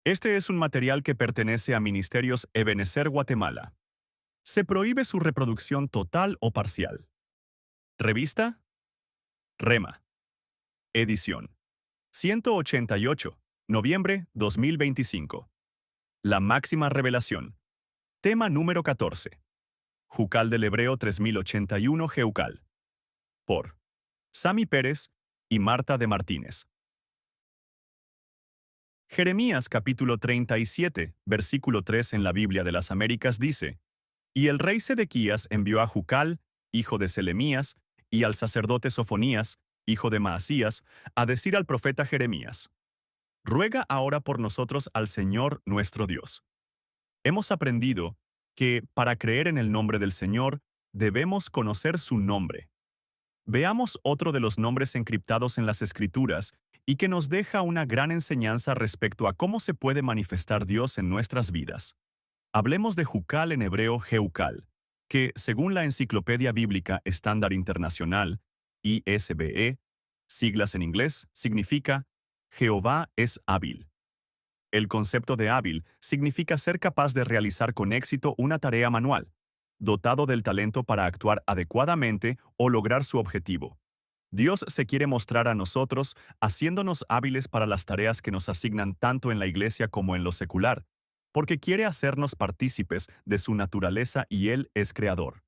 Este es un material que pertenece a Ministerios Ebenezer Guatemala. Se prohíbe su reproducción total o parcial. Revista Rema. Edición 188, noviembre 2025. La máxima revelación. Tema número 14. Jucal del Hebreo 3081 Jeucal. Por Sami Pérez y Marta de Martínez. Jeremías capítulo 37, versículo 3 en la Biblia de las Américas dice: Y el rey Sedequías envió a Jucal, hijo de Selemías, y al sacerdote Sofonías, hijo de Maasías, a decir al profeta Jeremías: Ruega ahora por nosotros al Señor nuestro Dios. Hemos aprendido que, para creer en el nombre del Señor, debemos conocer su nombre. Veamos otro de los nombres encriptados en las Escrituras y que nos deja una gran enseñanza respecto a cómo se puede manifestar Dios en nuestras vidas. Hablemos de Jucal en hebreo Jeucal, que, según la Enciclopedia Bíblica Estándar Internacional, ISBE, siglas en inglés, significa Jehová es hábil. El concepto de hábil significa ser capaz de realizar con éxito una tarea manual, dotado del talento para actuar adecuadamente o lograr su objetivo. Dios se quiere mostrar a nosotros haciéndonos hábiles para las tareas que nos asignan tanto en la iglesia como en lo secular, porque quiere hacernos partícipes de su naturaleza y Él es creador.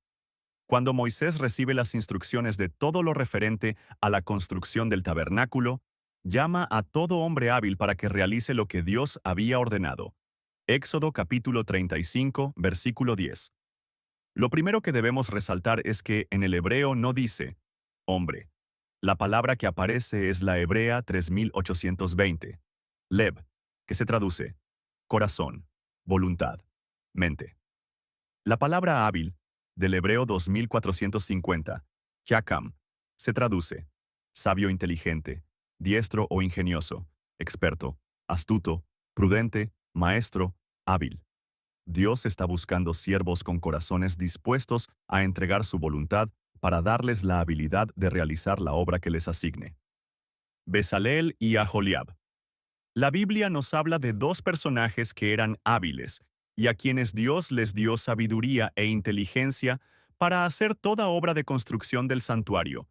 Cuando Moisés recibe las instrucciones de todo lo referente a la construcción del tabernáculo, llama a todo hombre hábil para que realice lo que Dios había ordenado. Éxodo capítulo 35, versículo 10. Lo primero que debemos resaltar es que en el hebreo no dice hombre. La palabra que aparece es la hebrea 3820, lev, que se traduce corazón, voluntad, mente. La palabra hábil, del hebreo 2450, yakam, se traduce sabio inteligente, diestro o ingenioso, experto, astuto, prudente, maestro, hábil. Dios está buscando siervos con corazones dispuestos a entregar su voluntad para darles la habilidad de realizar la obra que les asigne. Bezaleel y Aholiab. La Biblia nos habla de dos personajes que eran hábiles y a quienes Dios les dio sabiduría e inteligencia para hacer toda obra de construcción del santuario.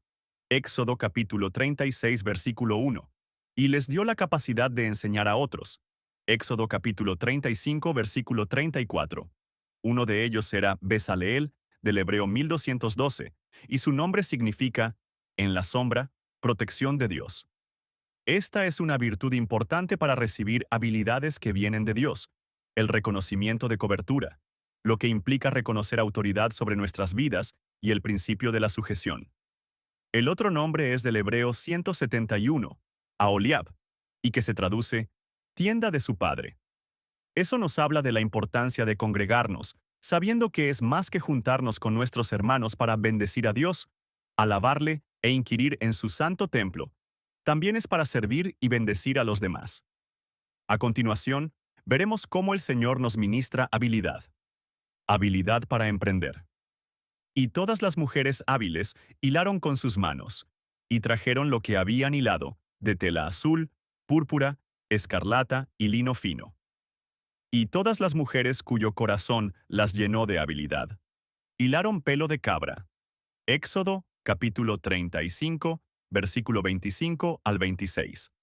Éxodo capítulo 36 versículo 1. Y les dio la capacidad de enseñar a otros. Éxodo capítulo 35 versículo 34. Uno de ellos era Bezaleel, del hebreo 1212, y su nombre significa, en la sombra, protección de Dios. Esta es una virtud importante para recibir habilidades que vienen de Dios, el reconocimiento de cobertura, lo que implica reconocer autoridad sobre nuestras vidas y el principio de la sujeción. El otro nombre es del hebreo 171, Aholiab, y que se traduce tienda de su padre. Eso nos habla de la importancia de congregarnos, sabiendo que es más que juntarnos con nuestros hermanos para bendecir a Dios, alabarle e inquirir en su santo templo. También es para servir y bendecir a los demás. A continuación, veremos cómo el Señor nos ministra habilidad. Habilidad para emprender. Y todas las mujeres hábiles hilaron con sus manos, y trajeron lo que habían hilado, de tela azul, púrpura, escarlata y lino fino. Y todas las mujeres cuyo corazón las llenó de habilidad, hilaron pelo de cabra. Éxodo, capítulo 35, versículo 25 al 26.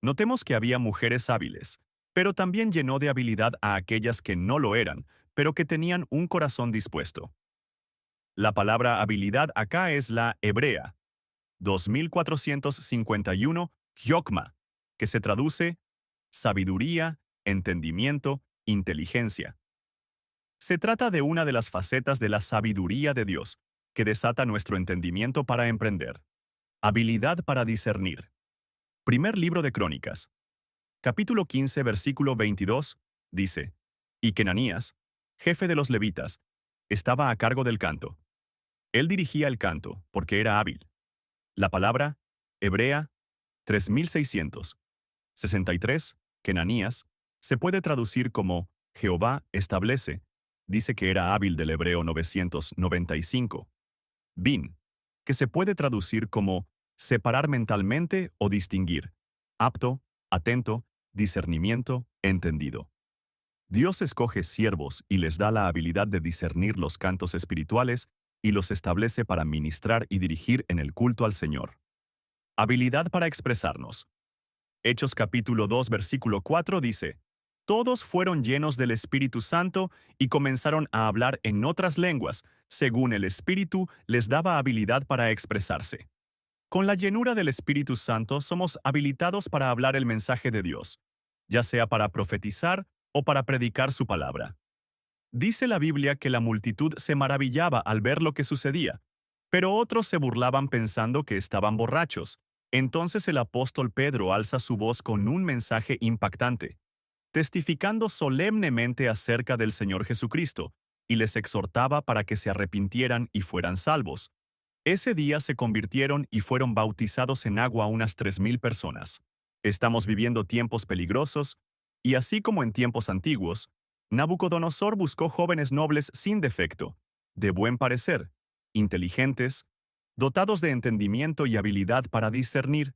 Notemos que había mujeres hábiles, pero también llenó de habilidad a aquellas que no lo eran, pero que tenían un corazón dispuesto. La palabra habilidad acá es la hebrea, 2451, Yokma, que se traduce sabiduría, entendimiento, inteligencia. Se trata de una de las facetas de la sabiduría de Dios, que desata nuestro entendimiento para emprender. Habilidad para discernir. Primer libro de Crónicas. Capítulo 15, versículo 22, dice: Y Kenanías, jefe de los levitas, estaba a cargo del canto. Él dirigía el canto, porque era hábil. La palabra, hebrea, 3663, Kenanías, se puede traducir como Jehová establece. Dice que era hábil del hebreo 995. Bin, que se puede traducir como separar mentalmente o distinguir, apto, atento, Discernimiento entendido. Dios escoge siervos y les da la habilidad de discernir los cantos espirituales y los establece para ministrar y dirigir en el culto al Señor. Habilidad para expresarnos. Hechos capítulo 2 versículo 4 dice, Todos fueron llenos del Espíritu Santo y comenzaron a hablar en otras lenguas, según el Espíritu les daba habilidad para expresarse. Con la llenura del Espíritu Santo somos habilitados para hablar el mensaje de Dios, ya sea para profetizar o para predicar su palabra. Dice la Biblia que la multitud se maravillaba al ver lo que sucedía, pero otros se burlaban pensando que estaban borrachos. Entonces el apóstol Pedro alza su voz con un mensaje impactante, testificando solemnemente acerca del Señor Jesucristo, y les exhortaba para que se arrepintieran y fueran salvos. Ese día se convirtieron y fueron bautizados en agua unas 3,000 personas. Estamos viviendo tiempos peligrosos, y así como en tiempos antiguos, Nabucodonosor buscó jóvenes nobles sin defecto, de buen parecer, inteligentes, dotados de entendimiento y habilidad para discernir,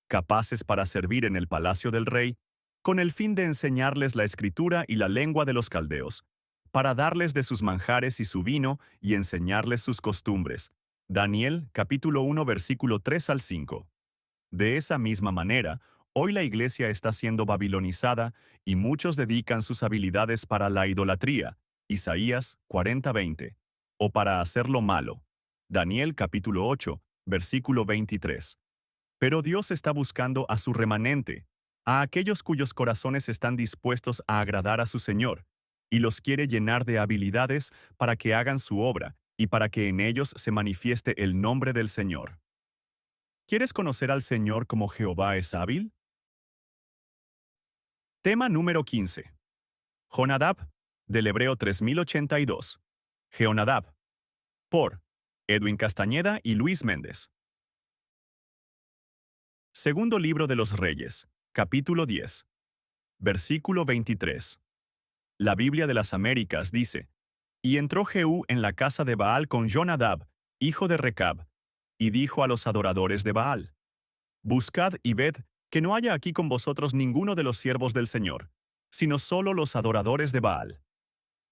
capaces para servir en el palacio del rey, con el fin de enseñarles la escritura y la lengua de los caldeos, para darles de sus manjares y su vino y enseñarles sus costumbres. Daniel capítulo 1 versículo 3 al 5. De esa misma manera, hoy la iglesia está siendo babilonizada y muchos dedican sus habilidades para la idolatría, Isaías 40:20, o para hacer lo malo, Daniel capítulo 8, versículo 23. Pero Dios está buscando a su remanente, a aquellos cuyos corazones están dispuestos a agradar a su Señor, y los quiere llenar de habilidades para que hagan su obra y para que en ellos se manifieste el nombre del Señor. ¿Quieres conocer al Señor como Jehová es hábil? Tema número 15. Jonadab, del Hebreo 3082. Jeonadab. Por Edwin Castañeda y Luis Méndez. Segundo libro de los Reyes, capítulo 10. Versículo 23. La Biblia de las Américas dice, Y entró Jehú en la casa de Baal con Jonadab, hijo de Recab, y dijo a los adoradores de Baal, Buscad y ved que no haya aquí con vosotros ninguno de los siervos del Señor, sino solo los adoradores de Baal.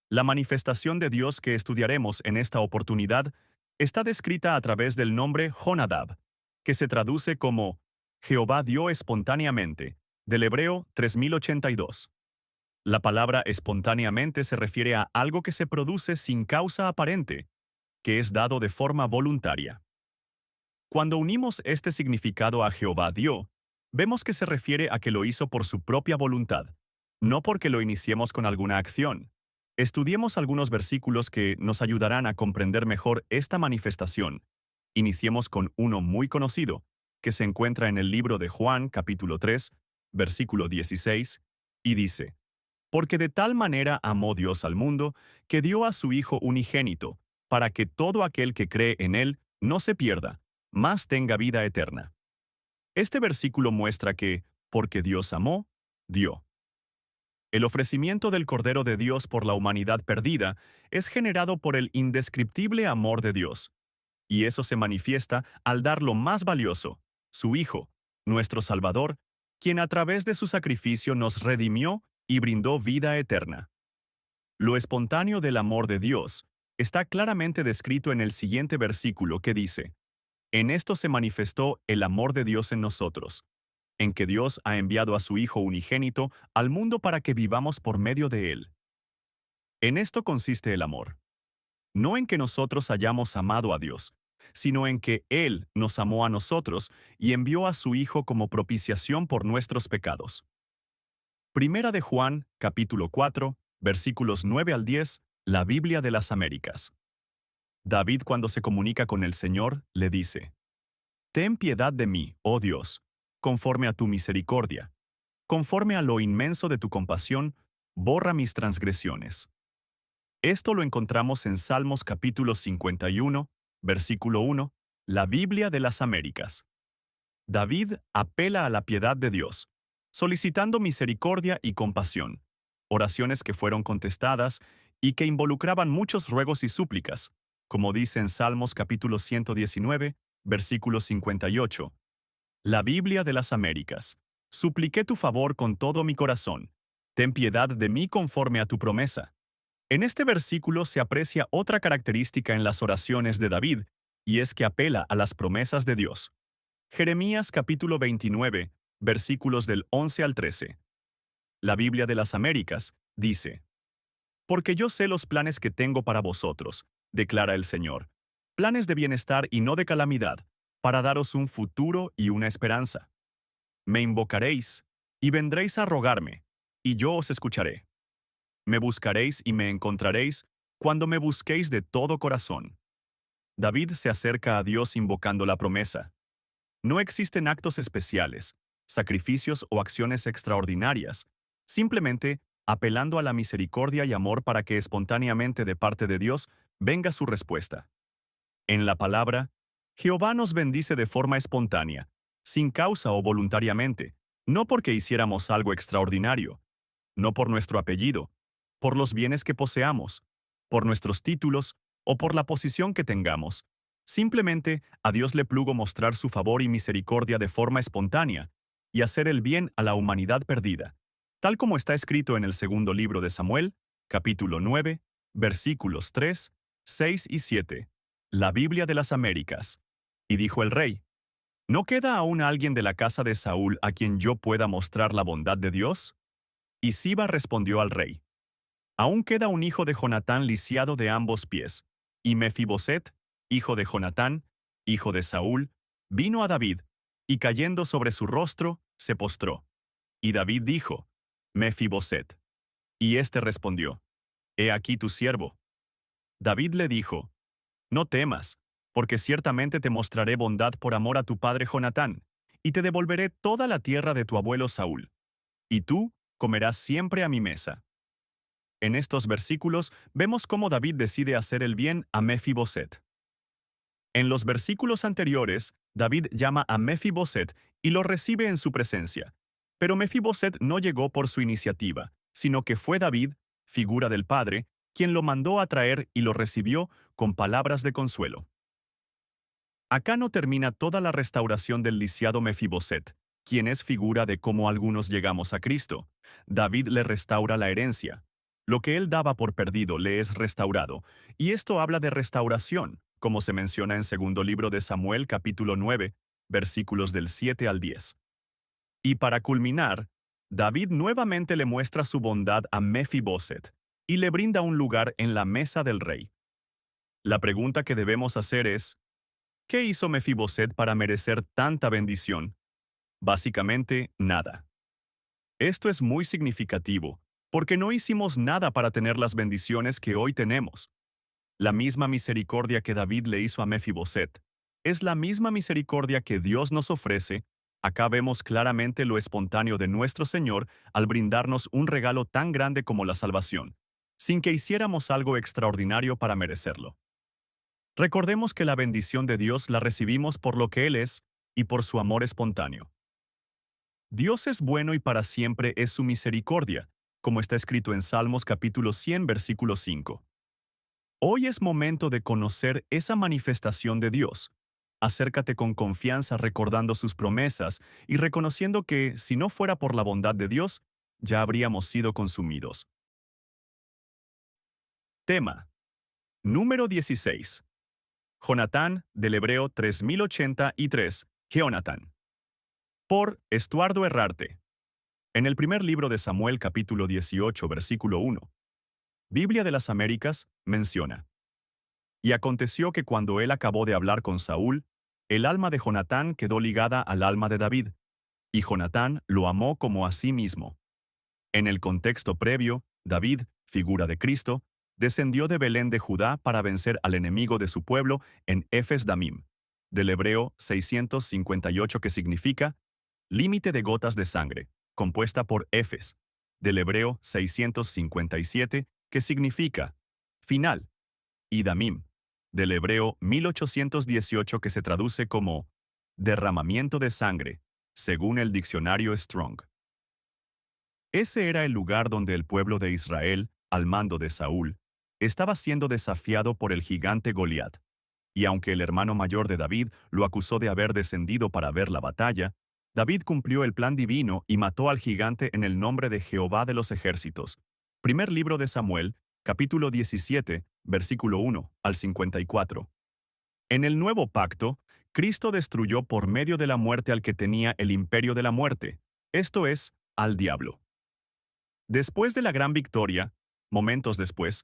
La manifestación de Dios que estudiaremos en esta oportunidad está descrita a través del nombre Jonadab, que se traduce como Jehová dio espontáneamente, del Hebreo 3082. La palabra espontáneamente se refiere a algo que se produce sin causa aparente, que es dado de forma voluntaria. Cuando unimos este significado a Jehová dio, vemos que se refiere a que lo hizo por su propia voluntad, no porque lo iniciemos con alguna acción. Estudiemos algunos versículos que nos ayudarán a comprender mejor esta manifestación. Iniciemos con uno muy conocido, que se encuentra en el libro de Juan, capítulo 3, versículo 16, y dice, Porque de tal manera amó Dios al mundo, que dio a su Hijo unigénito, para que todo aquel que cree en Él no se pierda, mas tenga vida eterna. Este versículo muestra que, porque Dios amó, dio. El ofrecimiento del Cordero de Dios por la humanidad perdida es generado por el indescriptible amor de Dios, y eso se manifiesta al dar lo más valioso, su Hijo, nuestro Salvador, quien a través de su sacrificio nos redimió y brindó vida eterna. Lo espontáneo del amor de Dios está claramente descrito en el siguiente versículo que dice, En esto se manifestó el amor de Dios en nosotros, en que Dios ha enviado a su Hijo unigénito al mundo para que vivamos por medio de Él. En esto consiste el amor. No en que nosotros hayamos amado a Dios, sino en que Él nos amó a nosotros y envió a su Hijo como propiciación por nuestros pecados. Primera de Juan, capítulo 4, versículos 9 al 10, la Biblia de las Américas. David, cuando se comunica con el Señor, le dice, Ten piedad de mí, oh Dios, conforme a tu misericordia. Conforme a lo inmenso de tu compasión, borra mis transgresiones. Esto lo encontramos en Salmos capítulo 51, versículo 1, la Biblia de las Américas. David apela a la piedad de Dios, solicitando misericordia y compasión, oraciones que fueron contestadas y que involucraban muchos ruegos y súplicas, como dice en Salmos capítulo 119, versículo 58. La Biblia de las Américas. Supliqué tu favor con todo mi corazón. Ten piedad de mí conforme a tu promesa. En este versículo se aprecia otra característica en las oraciones de David, y es que apela a las promesas de Dios. Jeremías capítulo 29, versículos del 11 al 13. La Biblia de las Américas dice: Porque yo sé los planes que tengo para vosotros, declara el Señor, planes de bienestar y no de calamidad, para daros un futuro y una esperanza. Me invocaréis, y vendréis a rogarme, y yo os escucharé. Me buscaréis y me encontraréis, cuando me busquéis de todo corazón. David se acerca a Dios invocando la promesa. No existen actos especiales, sacrificios o acciones extraordinarias, simplemente apelando a la misericordia y amor para que espontáneamente de parte de Dios venga su respuesta. En la palabra, Jehová nos bendice de forma espontánea, sin causa o voluntariamente, no porque hiciéramos algo extraordinario, no por nuestro apellido, por los bienes que poseamos, por nuestros títulos o por la posición que tengamos. Simplemente a Dios le plugo mostrar su favor y misericordia de forma espontánea y hacer el bien a la humanidad perdida, tal como está escrito en el segundo libro de Samuel, capítulo 9, versículos 3, 6 y 7, la Biblia de las Américas. Y dijo el rey: ¿No queda aún alguien de la casa de Saúl a quien yo pueda mostrar la bondad de Dios? Y Siba respondió al rey: Aún queda un hijo de Jonatán lisiado de ambos pies. Y Mefiboset, hijo de Jonatán, hijo de Saúl, vino a David, y cayendo sobre su rostro, se postró. Y David dijo: Mefiboset. Y éste respondió: He aquí tu siervo. David le dijo: No temas, porque ciertamente te mostraré bondad por amor a tu padre Jonatán, y te devolveré toda la tierra de tu abuelo Saúl. Y tú comerás siempre a mi mesa. En estos versículos vemos cómo David decide hacer el bien a Mefiboset. En los versículos anteriores, David llama a Mefiboset y lo recibe en su presencia. Pero Mefiboset no llegó por su iniciativa, sino que fue David, figura del Padre, quien lo mandó a traer y lo recibió con palabras de consuelo. Acá no termina toda la restauración del lisiado Mefiboset, quien es figura de cómo algunos llegamos a Cristo. David le restaura la herencia. Lo que él daba por perdido le es restaurado, y esto habla de restauración, como se menciona en segundo libro de Samuel capítulo 9, versículos del 7 al 10. Y para culminar, David nuevamente le muestra su bondad a Mefiboset, y le brinda un lugar en la mesa del rey. La pregunta que debemos hacer es: ¿qué hizo Mefiboset para merecer tanta bendición? Básicamente, nada. Esto es muy significativo, porque no hicimos nada para tener las bendiciones que hoy tenemos. La misma misericordia que David le hizo a Mefiboset es la misma misericordia que Dios nos ofrece. Acá vemos claramente lo espontáneo de nuestro Señor al brindarnos un regalo tan grande como la salvación, sin que hiciéramos algo extraordinario para merecerlo. Recordemos que la bendición de Dios la recibimos por lo que Él es y por su amor espontáneo. Dios es bueno y para siempre es su misericordia, como está escrito en Salmos capítulo 100, versículo 5. Hoy es momento de conocer esa manifestación de Dios. Acércate con confianza recordando sus promesas y reconociendo que, si no fuera por la bondad de Dios, ya habríamos sido consumidos. Tema. Número 16. Jonatán, del hebreo 3083, Jeonatán. Por Estuardo Herrarte. En el primer libro de Samuel capítulo 18, versículo 1. Biblia de las Américas menciona: Y aconteció que cuando él acabó de hablar con Saúl, el alma de Jonatán quedó ligada al alma de David, y Jonatán lo amó como a sí mismo. En el contexto previo, David, figura de Cristo, descendió de Belén de Judá para vencer al enemigo de su pueblo en Efes Damim, del hebreo 658, que significa límite de gotas de sangre, compuesta por Efes, del hebreo 657, que significa final, y Damim, del hebreo 1818, que se traduce como derramamiento de sangre, según el diccionario Strong. Ese era el lugar donde el pueblo de Israel, al mando de Saúl, estaba siendo desafiado por el gigante Goliat. Y aunque el hermano mayor de David lo acusó de haber descendido para ver la batalla, David cumplió el plan divino y mató al gigante en el nombre de Jehová de los ejércitos. Primer libro de Samuel, capítulo 17, versículo 1 al 54. En el nuevo pacto, Cristo destruyó por medio de la muerte al que tenía el imperio de la muerte, esto es, al diablo. Después de la gran victoria, momentos después,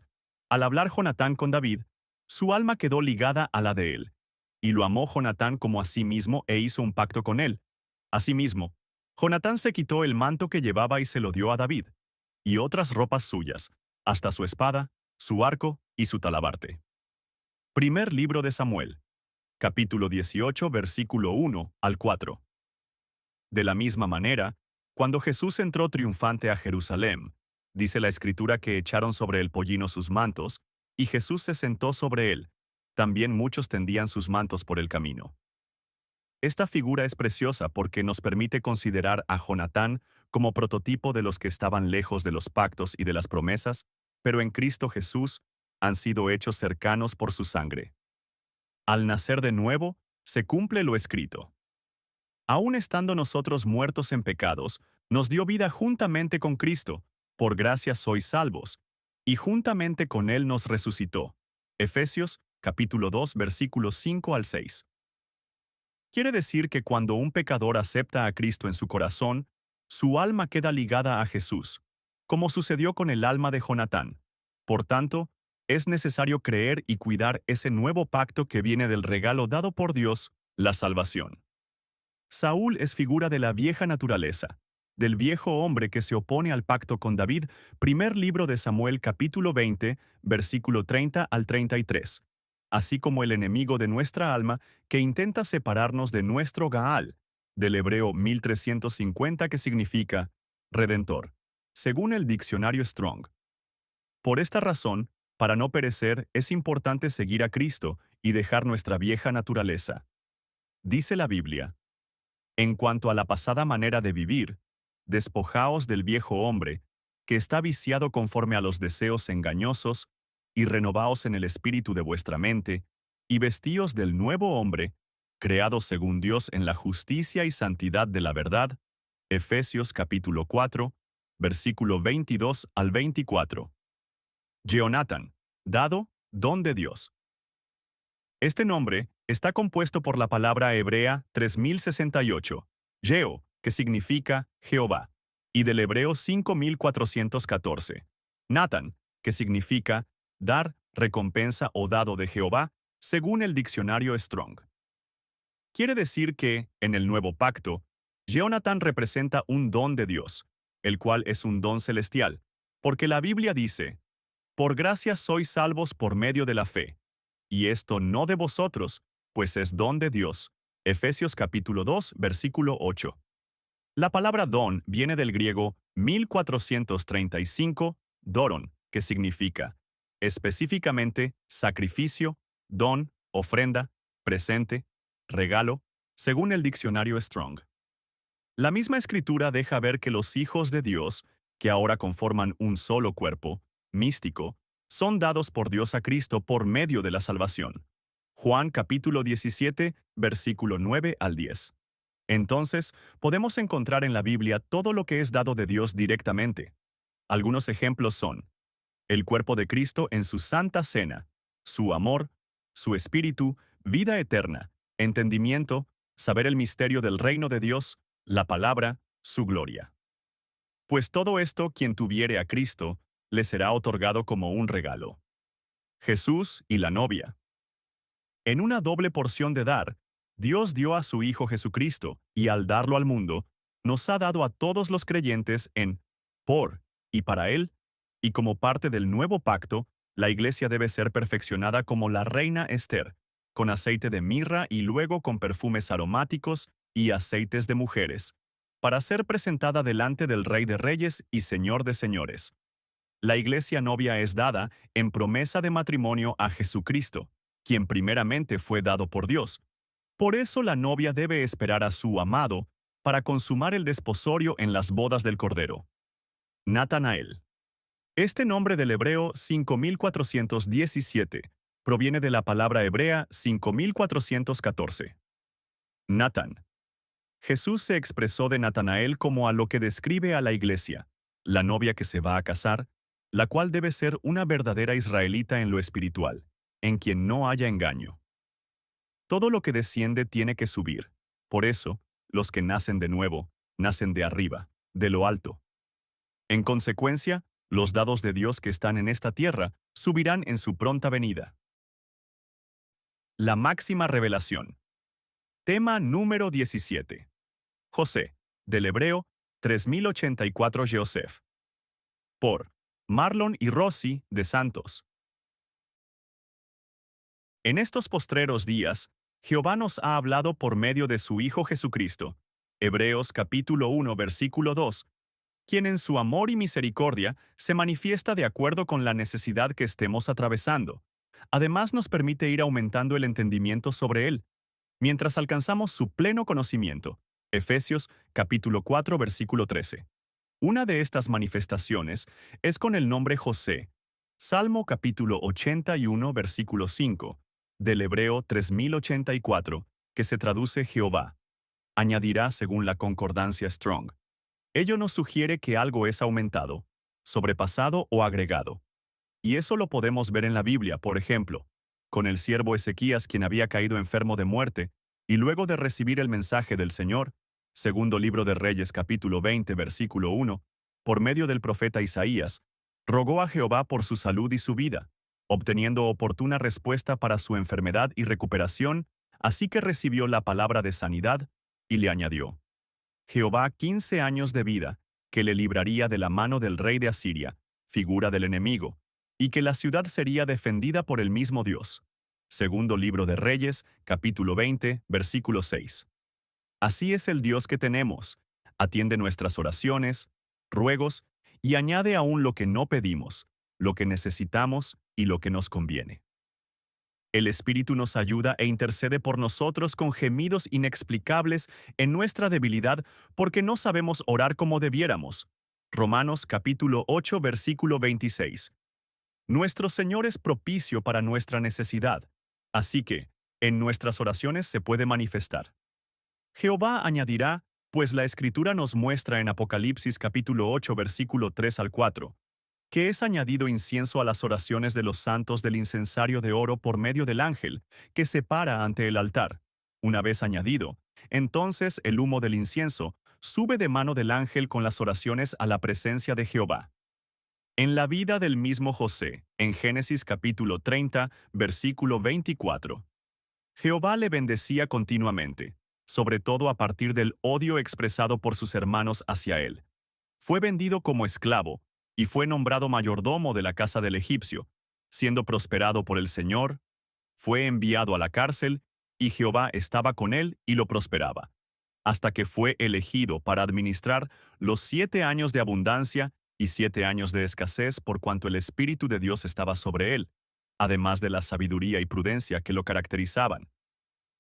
al hablar Jonatán con David, su alma quedó ligada a la de él, y lo amó Jonatán como a sí mismo e hizo un pacto con él. Asimismo, Jonatán se quitó el manto que llevaba y se lo dio a David, y otras ropas suyas, hasta su espada, su arco y su talabarte. Primer libro de Samuel, capítulo 18, versículo 1 al 4. De la misma manera, cuando Jesús entró triunfante a Jerusalén, dice la Escritura que echaron sobre el pollino sus mantos, y Jesús se sentó sobre él. También muchos tendían sus mantos por el camino. Esta figura es preciosa porque nos permite considerar a Jonatán como prototipo de los que estaban lejos de los pactos y de las promesas, pero en Cristo Jesús han sido hechos cercanos por su sangre. Al nacer de nuevo, se cumple lo escrito. Aun estando nosotros muertos en pecados, nos dio vida juntamente con Cristo, por gracia sois salvos, y juntamente con Él nos resucitó. Efesios, capítulo 2, versículos 5 al 6. Quiere decir que cuando un pecador acepta a Cristo en su corazón, su alma queda ligada a Jesús, como sucedió con el alma de Jonatán. Por tanto, es necesario creer y cuidar ese nuevo pacto que viene del regalo dado por Dios, la salvación. Saúl es figura de la vieja naturaleza, del viejo hombre que se opone al pacto con David, primer libro de Samuel capítulo 20, versículo 30 al 33, así como el enemigo de nuestra alma que intenta separarnos de nuestro Gaal, del hebreo 1350 que significa Redentor, según el diccionario Strong. Por esta razón, para no perecer, es importante seguir a Cristo y dejar nuestra vieja naturaleza. Dice la Biblia: en cuanto a la pasada manera de vivir, despojaos del viejo hombre, que está viciado conforme a los deseos engañosos, y renovaos en el espíritu de vuestra mente, y vestíos del nuevo hombre, creado según Dios en la justicia y santidad de la verdad. Efesios capítulo 4, versículo 22 al 24. Jonatán, dado, don de Dios. Este nombre está compuesto por la palabra hebrea 3068, Yeo, que significa Jehová, y del hebreo 5414, Natán, que significa dar, recompensa o dado de Jehová, según el diccionario Strong. Quiere decir que, en el nuevo pacto, Jonatán representa un don de Dios, el cual es un don celestial, porque la Biblia dice: por gracia sois salvos por medio de la fe. Y esto no de vosotros, pues es don de Dios. Efesios capítulo 2, versículo 8. La palabra don viene del griego 1435, doron, que significa, específicamente, sacrificio, don, ofrenda, presente, regalo, según el diccionario Strong. La misma escritura deja ver que los hijos de Dios, que ahora conforman un solo cuerpo, místico, son dados por Dios a Cristo por medio de la salvación. Juan capítulo 17, versículo 9 al 10. Entonces, podemos encontrar en la Biblia todo lo que es dado de Dios directamente. Algunos ejemplos son: el cuerpo de Cristo en su santa cena, su amor, su espíritu, vida eterna, entendimiento, saber el misterio del reino de Dios, la palabra, su gloria. Pues todo esto, quien tuviere a Cristo, le será otorgado como un regalo. Jesús y la novia. En una doble porción de dar, Dios dio a su Hijo Jesucristo, y al darlo al mundo, nos ha dado a todos los creyentes en, por y para Él, y como parte del nuevo pacto, la Iglesia debe ser perfeccionada como la reina Esther, con aceite de mirra y luego con perfumes aromáticos y aceites de mujeres, para ser presentada delante del Rey de Reyes y Señor de Señores. La iglesia novia es dada en promesa de matrimonio a Jesucristo, quien primeramente fue dado por Dios. Por eso la novia debe esperar a su amado para consumar el desposorio en las bodas del Cordero. Natanael. Este nombre del hebreo 5417 proviene de la palabra hebrea 5414. Natán. Jesús se expresó de Natanael como a lo que describe a la iglesia, la novia que se va a casar, la cual debe ser una verdadera israelita en lo espiritual, en quien no haya engaño. Todo lo que desciende tiene que subir. Por eso, los que nacen de nuevo, nacen de arriba, de lo alto. En consecuencia, los dados de Dios que están en esta tierra subirán en su pronta venida. La máxima revelación. Tema número 17. José, del hebreo 3084 Joseph. Por Marlon y Rossi de Santos. En estos postreros días, Jehová nos ha hablado por medio de su Hijo Jesucristo. Hebreos capítulo 1 versículo 2, quien en su amor y misericordia se manifiesta de acuerdo con la necesidad que estemos atravesando. Además nos permite ir aumentando el entendimiento sobre él, mientras alcanzamos su pleno conocimiento. Efesios capítulo 4 versículo 13. Una de estas manifestaciones es con el nombre José. Salmo capítulo 81 versículo 5, del hebreo 3084, que se traduce Jehová. Añadirá según la concordancia Strong. Ello nos sugiere que algo es aumentado, sobrepasado o agregado. Y eso lo podemos ver en la Biblia, por ejemplo, con el siervo Ezequías quien había caído enfermo de muerte, y luego de recibir el mensaje del Señor, segundo libro de Reyes capítulo 20 versículo 1, por medio del profeta Isaías, rogó a Jehová por su salud y su vida, obteniendo oportuna respuesta para su enfermedad y recuperación, así que recibió la palabra de sanidad, y le añadió: Jehová 15 años de vida, que le libraría de la mano del rey de Asiria, figura del enemigo, y que la ciudad sería defendida por el mismo Dios. Segundo libro de Reyes, capítulo 20, versículo 6. Así es el Dios que tenemos. Atiende nuestras oraciones, ruegos, y añade aún lo que no pedimos, lo que necesitamos y lo que nos conviene. El Espíritu nos ayuda e intercede por nosotros con gemidos inexplicables en nuestra debilidad porque no sabemos orar como debiéramos. Romanos capítulo 8 versículo 26. Nuestro Señor es propicio para nuestra necesidad, así que, en nuestras oraciones se puede manifestar. Jehová añadirá, pues la Escritura nos muestra en Apocalipsis capítulo 8 versículo 3 al 4, que es añadido incienso a las oraciones de los santos del incensario de oro por medio del ángel, que se para ante el altar. Una vez añadido, entonces el humo del incienso sube de mano del ángel con las oraciones a la presencia de Jehová. En la vida del mismo José, en Génesis capítulo 30, versículo 24, Jehová le bendecía continuamente, sobre todo a partir del odio expresado por sus hermanos hacia él. Fue vendido como esclavo, y fue nombrado mayordomo de la casa del egipcio, siendo prosperado por el Señor, fue enviado a la cárcel, y Jehová estaba con él y lo prosperaba, hasta que fue elegido para administrar los 7 años de abundancia y 7 años de escasez por cuanto el Espíritu de Dios estaba sobre él, además de la sabiduría y prudencia que lo caracterizaban.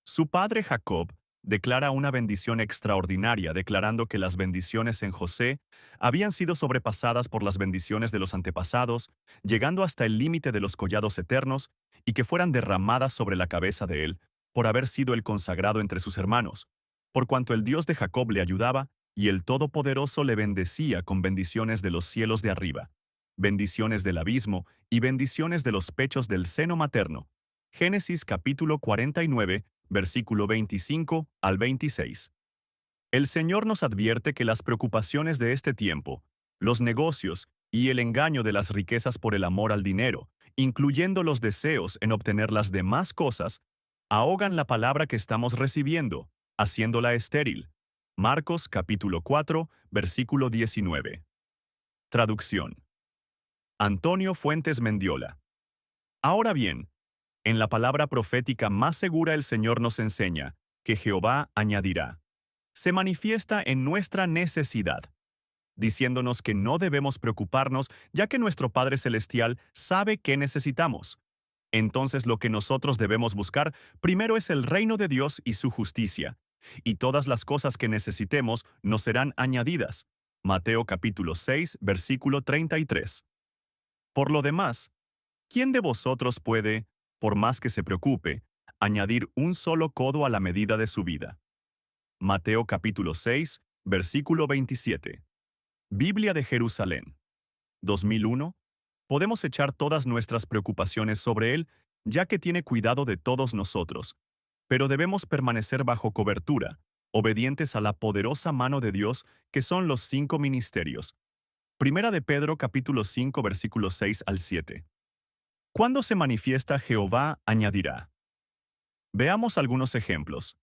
Su padre Jacob declara una bendición extraordinaria, declarando que las bendiciones en José habían sido sobrepasadas por las bendiciones de los antepasados, llegando hasta el límite de los collados eternos, y que fueran derramadas sobre la cabeza de él, por haber sido el consagrado entre sus hermanos, por cuanto el Dios de Jacob le ayudaba, y el Todopoderoso le bendecía con bendiciones de los cielos de arriba, bendiciones del abismo y bendiciones de los pechos del seno materno. Génesis capítulo 49, versículo 25 al 26. El Señor nos advierte que las preocupaciones de este tiempo, los negocios y el engaño de las riquezas por el amor al dinero, incluyendo los deseos en obtener las demás cosas, ahogan la palabra que estamos recibiendo, haciéndola estéril. Marcos capítulo 4, versículo 19. Traducción. Antonio Fuentes Mendiola. Ahora bien, en la palabra profética más segura el Señor nos enseña que Jehová añadirá. Se manifiesta en nuestra necesidad, diciéndonos que no debemos preocuparnos ya que nuestro Padre Celestial sabe qué necesitamos. Entonces lo que nosotros debemos buscar primero es el reino de Dios y su justicia, y todas las cosas que necesitemos nos serán añadidas. Mateo capítulo 6, versículo 33. Por lo demás, ¿quién de vosotros puede, por más que se preocupe, añadir un solo codo a la medida de su vida? Mateo capítulo 6, versículo 27. Biblia de Jerusalén. 2001. Podemos echar todas nuestras preocupaciones sobre Él, ya que tiene cuidado de todos nosotros. Pero debemos permanecer bajo cobertura, obedientes a la poderosa mano de Dios, que son los 5 ministerios. Primera de Pedro capítulo 5 versículos 6 al 7. Cuando se manifiesta Jehová, añadirá. Veamos algunos ejemplos.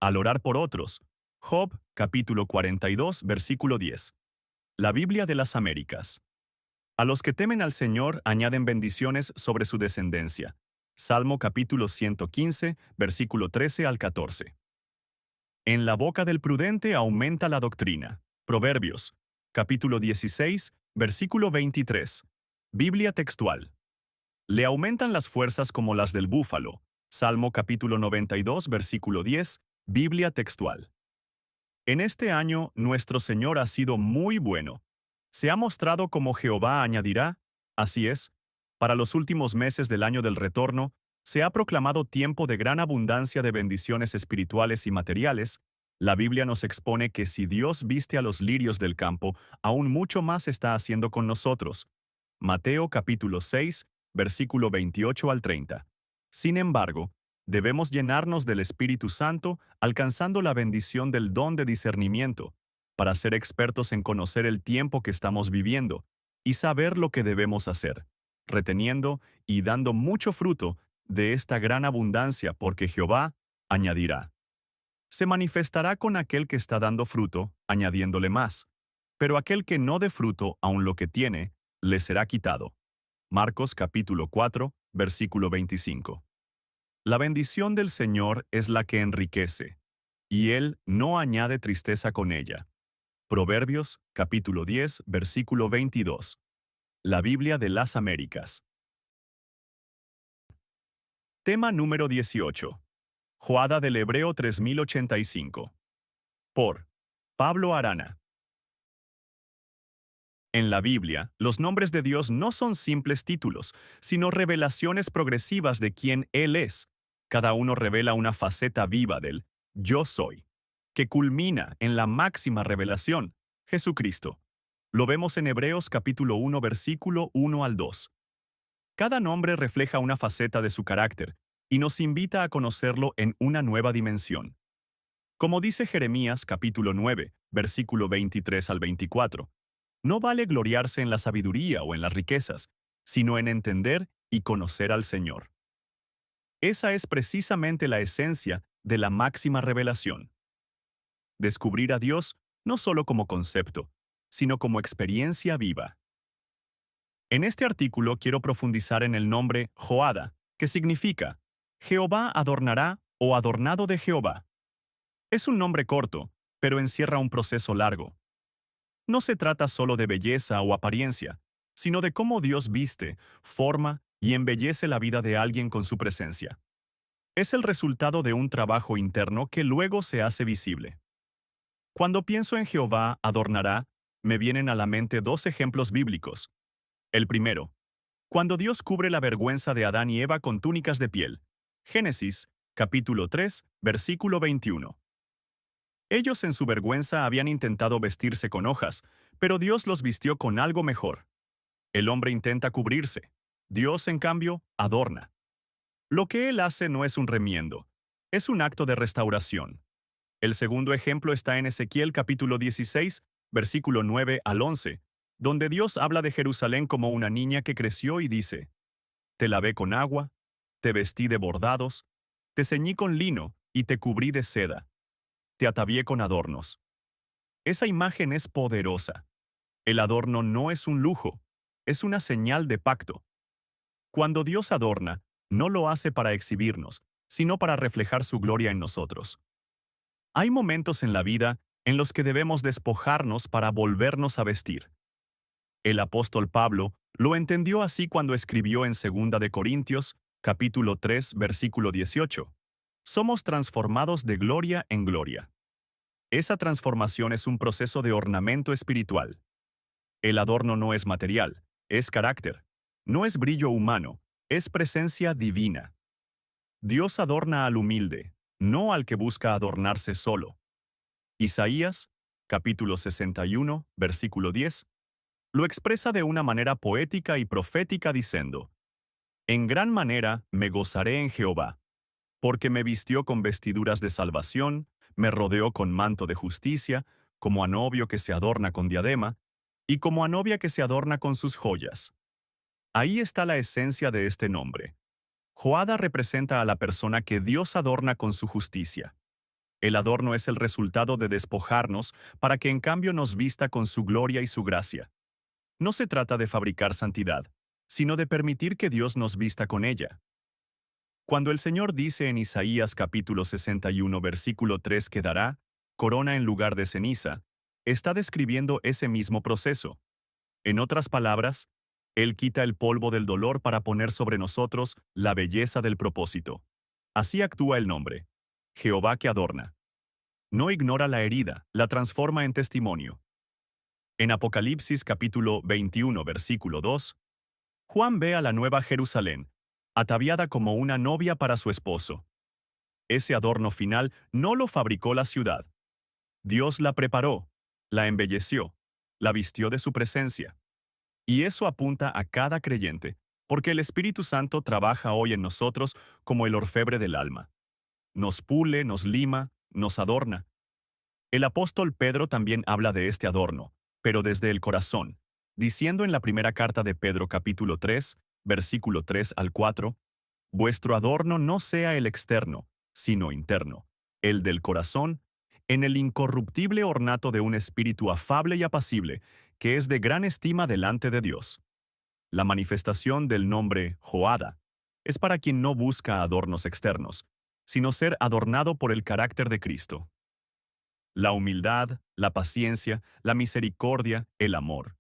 Al orar por otros. Job capítulo 42 versículo 10. La Biblia de las Américas. A los que temen al Señor añaden bendiciones sobre su descendencia. Salmo capítulo 115 versículo 13 al 14. En la boca del prudente aumenta la doctrina. Proverbios capítulo 16 versículo 23. Biblia textual. Le aumentan las fuerzas como las del búfalo. Salmo capítulo 92, versículo 10, Biblia textual. En este año, nuestro Señor ha sido muy bueno. Se ha mostrado como Jehová añadirá, así es, para los últimos meses del año del retorno, se ha proclamado tiempo de gran abundancia de bendiciones espirituales y materiales. La Biblia nos expone que si Dios viste a los lirios del campo, aún mucho más está haciendo con nosotros. Mateo capítulo 6, versículo 28 al 30. Sin embargo, debemos llenarnos del Espíritu Santo, alcanzando la bendición del don de discernimiento, para ser expertos en conocer el tiempo que estamos viviendo y saber lo que debemos hacer, reteniendo y dando mucho fruto de esta gran abundancia, porque Jehová añadirá. Se manifestará con aquel que está dando fruto, añadiéndole más, pero aquel que no dé fruto, aun lo que tiene, le será quitado. Marcos capítulo 4, versículo 25. La bendición del Señor es la que enriquece, y Él no añade tristeza con ella. Proverbios capítulo 10, versículo 22. La Biblia de las Américas. Tema número 18. Joada del Hebreo 3085. Por Pablo Arana. En la Biblia, los nombres de Dios no son simples títulos, sino revelaciones progresivas de quién Él es. Cada uno revela una faceta viva del Yo soy, que culmina en la máxima revelación, Jesucristo. Lo vemos en Hebreos capítulo 1, versículo 1 al 2. Cada nombre refleja una faceta de su carácter y nos invita a conocerlo en una nueva dimensión. Como dice Jeremías capítulo 9, versículo 23 al 24, no vale gloriarse en la sabiduría o en las riquezas, sino en entender y conocer al Señor. Esa es precisamente la esencia de la máxima revelación. Descubrir a Dios no solo como concepto, sino como experiencia viva. En este artículo quiero profundizar en el nombre Joada, que significa Jehová adornará o adornado de Jehová. Es un nombre corto, pero encierra un proceso largo. No se trata solo de belleza o apariencia, sino de cómo Dios viste, forma y embellece la vida de alguien con su presencia. Es el resultado de un trabajo interno que luego se hace visible. Cuando pienso en Jehová adornará, me vienen a la mente dos ejemplos bíblicos. El primero, cuando Dios cubre la vergüenza de Adán y Eva con túnicas de piel. Génesis, capítulo 3, versículo 21. Ellos en su vergüenza habían intentado vestirse con hojas, pero Dios los vistió con algo mejor. El hombre intenta cubrirse. Dios, en cambio, adorna. Lo que Él hace no es un remiendo, es un acto de restauración. El segundo ejemplo está en Ezequiel capítulo 16, versículo 9 al 11, donde Dios habla de Jerusalén como una niña que creció y dice, «Te lavé con agua, te vestí de bordados, te ceñí con lino y te cubrí de seda, te atavié con adornos». Esa imagen es poderosa. El adorno no es un lujo, es una señal de pacto. Cuando Dios adorna, no lo hace para exhibirnos, sino para reflejar su gloria en nosotros. Hay momentos en la vida en los que debemos despojarnos para volvernos a vestir. El apóstol Pablo lo entendió así cuando escribió en 2 de Corintios, capítulo 3, versículo 18. Somos transformados de gloria en gloria. Esa transformación es un proceso de ornamento espiritual. El adorno no es material, es carácter. No es brillo humano, es presencia divina. Dios adorna al humilde, no al que busca adornarse solo. Isaías, capítulo 61, versículo 10, lo expresa de una manera poética y profética diciendo: En gran manera me gozaré en Jehová, porque me vistió con vestiduras de salvación, me rodeó con manto de justicia, como a novio que se adorna con diadema, y como a novia que se adorna con sus joyas. Ahí está la esencia de este nombre. Joada representa a la persona que Dios adorna con su justicia. El adorno es el resultado de despojarnos para que en cambio nos vista con su gloria y su gracia. No se trata de fabricar santidad, sino de permitir que Dios nos vista con ella. Cuando el Señor dice en Isaías capítulo 61 versículo 3 que dará corona en lugar de ceniza, está describiendo ese mismo proceso. En otras palabras, Él quita el polvo del dolor para poner sobre nosotros la belleza del propósito. Así actúa el nombre, Jehová que adorna. No ignora la herida, la transforma en testimonio. En Apocalipsis capítulo 21 versículo 2, Juan ve a la nueva Jerusalén, ataviada como una novia para su esposo. Ese adorno final no lo fabricó la ciudad. Dios la preparó, la embelleció, la vistió de su presencia. Y eso apunta a cada creyente, porque el Espíritu Santo trabaja hoy en nosotros como el orfebre del alma. Nos pule, nos lima, nos adorna. El apóstol Pedro también habla de este adorno, pero desde el corazón, diciendo en la primera carta de Pedro capítulo 3, versículo 3 al 4, vuestro adorno no sea el externo, sino interno, el del corazón, en el incorruptible ornato de un espíritu afable y apacible, que es de gran estima delante de Dios. La manifestación del nombre Joada es para quien no busca adornos externos, sino ser adornado por el carácter de Cristo. La humildad, la paciencia, la misericordia, el amor.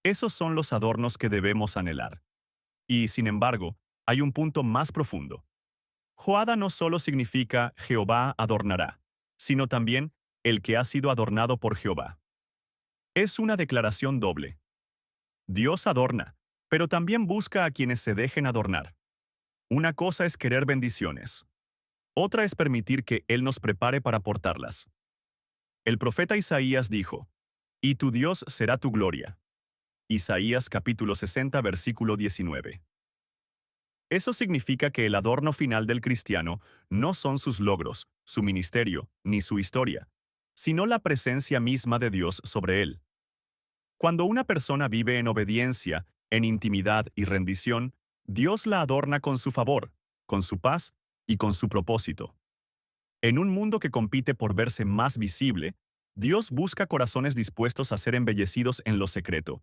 Esos son los adornos que debemos anhelar. Y, sin embargo, hay un punto más profundo. Joada no solo significa Jehová adornará, sino también el que ha sido adornado por Jehová. Es una declaración doble. Dios adorna, pero también busca a quienes se dejen adornar. Una cosa es querer bendiciones. Otra es permitir que Él nos prepare para portarlas. El profeta Isaías dijo: «Y tu Dios será tu gloria». Isaías capítulo 60 versículo 19. Eso significa que el adorno final del cristiano no son sus logros, su ministerio, ni su historia, sino la presencia misma de Dios sobre él. Cuando una persona vive en obediencia, en intimidad y rendición, Dios la adorna con su favor, con su paz y con su propósito. En un mundo que compite por verse más visible, Dios busca corazones dispuestos a ser embellecidos en lo secreto.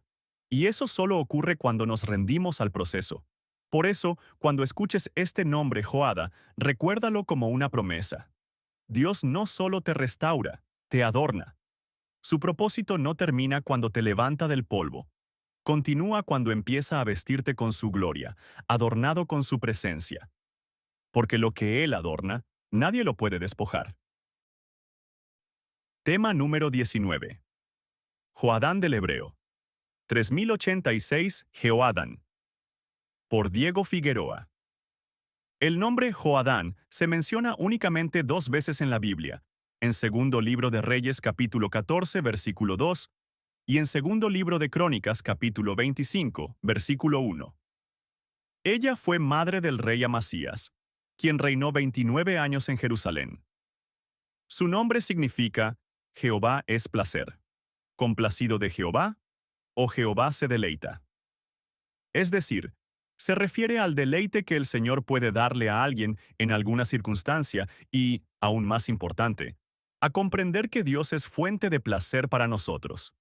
Y eso solo ocurre cuando nos rendimos al proceso. Por eso, cuando escuches este nombre Joada, recuérdalo como una promesa. Dios no solo te restaura, te adorna. Su propósito no termina cuando te levanta del polvo. Continúa cuando empieza a vestirte con su gloria, adornado con su presencia. Porque lo que Él adorna, nadie lo puede despojar. Tema número 19. Joadán del Hebreo. 3086 Jehoadán. Por Diego Figueroa. El nombre Joadán se menciona únicamente 2 veces en la Biblia, en Segundo Libro de Reyes capítulo 14 versículo 2 y en Segundo Libro de Crónicas capítulo 25 versículo 1. Ella fue madre del rey Amasías, quien reinó 29 años en Jerusalén. Su nombre significa Jehová es placer, complacido de Jehová o Jehová se deleita. Es decir, se refiere al deleite que el Señor puede darle a alguien en alguna circunstancia y, aún más importante, a comprender que Dios es fuente de placer para nosotros.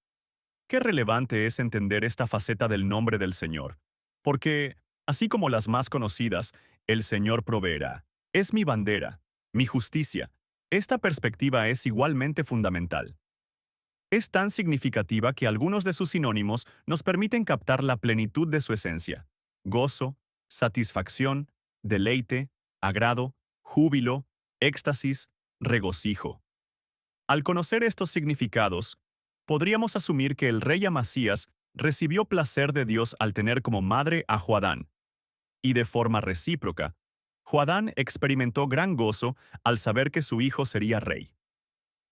Qué relevante es entender esta faceta del nombre del Señor, porque, así como las más conocidas, el Señor proveerá, es mi bandera, mi justicia. Esta perspectiva es igualmente fundamental. Es tan significativa que algunos de sus sinónimos nos permiten captar la plenitud de su esencia: gozo, satisfacción, deleite, agrado, júbilo, éxtasis, regocijo. Al conocer estos significados, podríamos asumir que el rey Amasías recibió placer de Dios al tener como madre a Joadán, y de forma recíproca, Joadán experimentó gran gozo al saber que su hijo sería rey.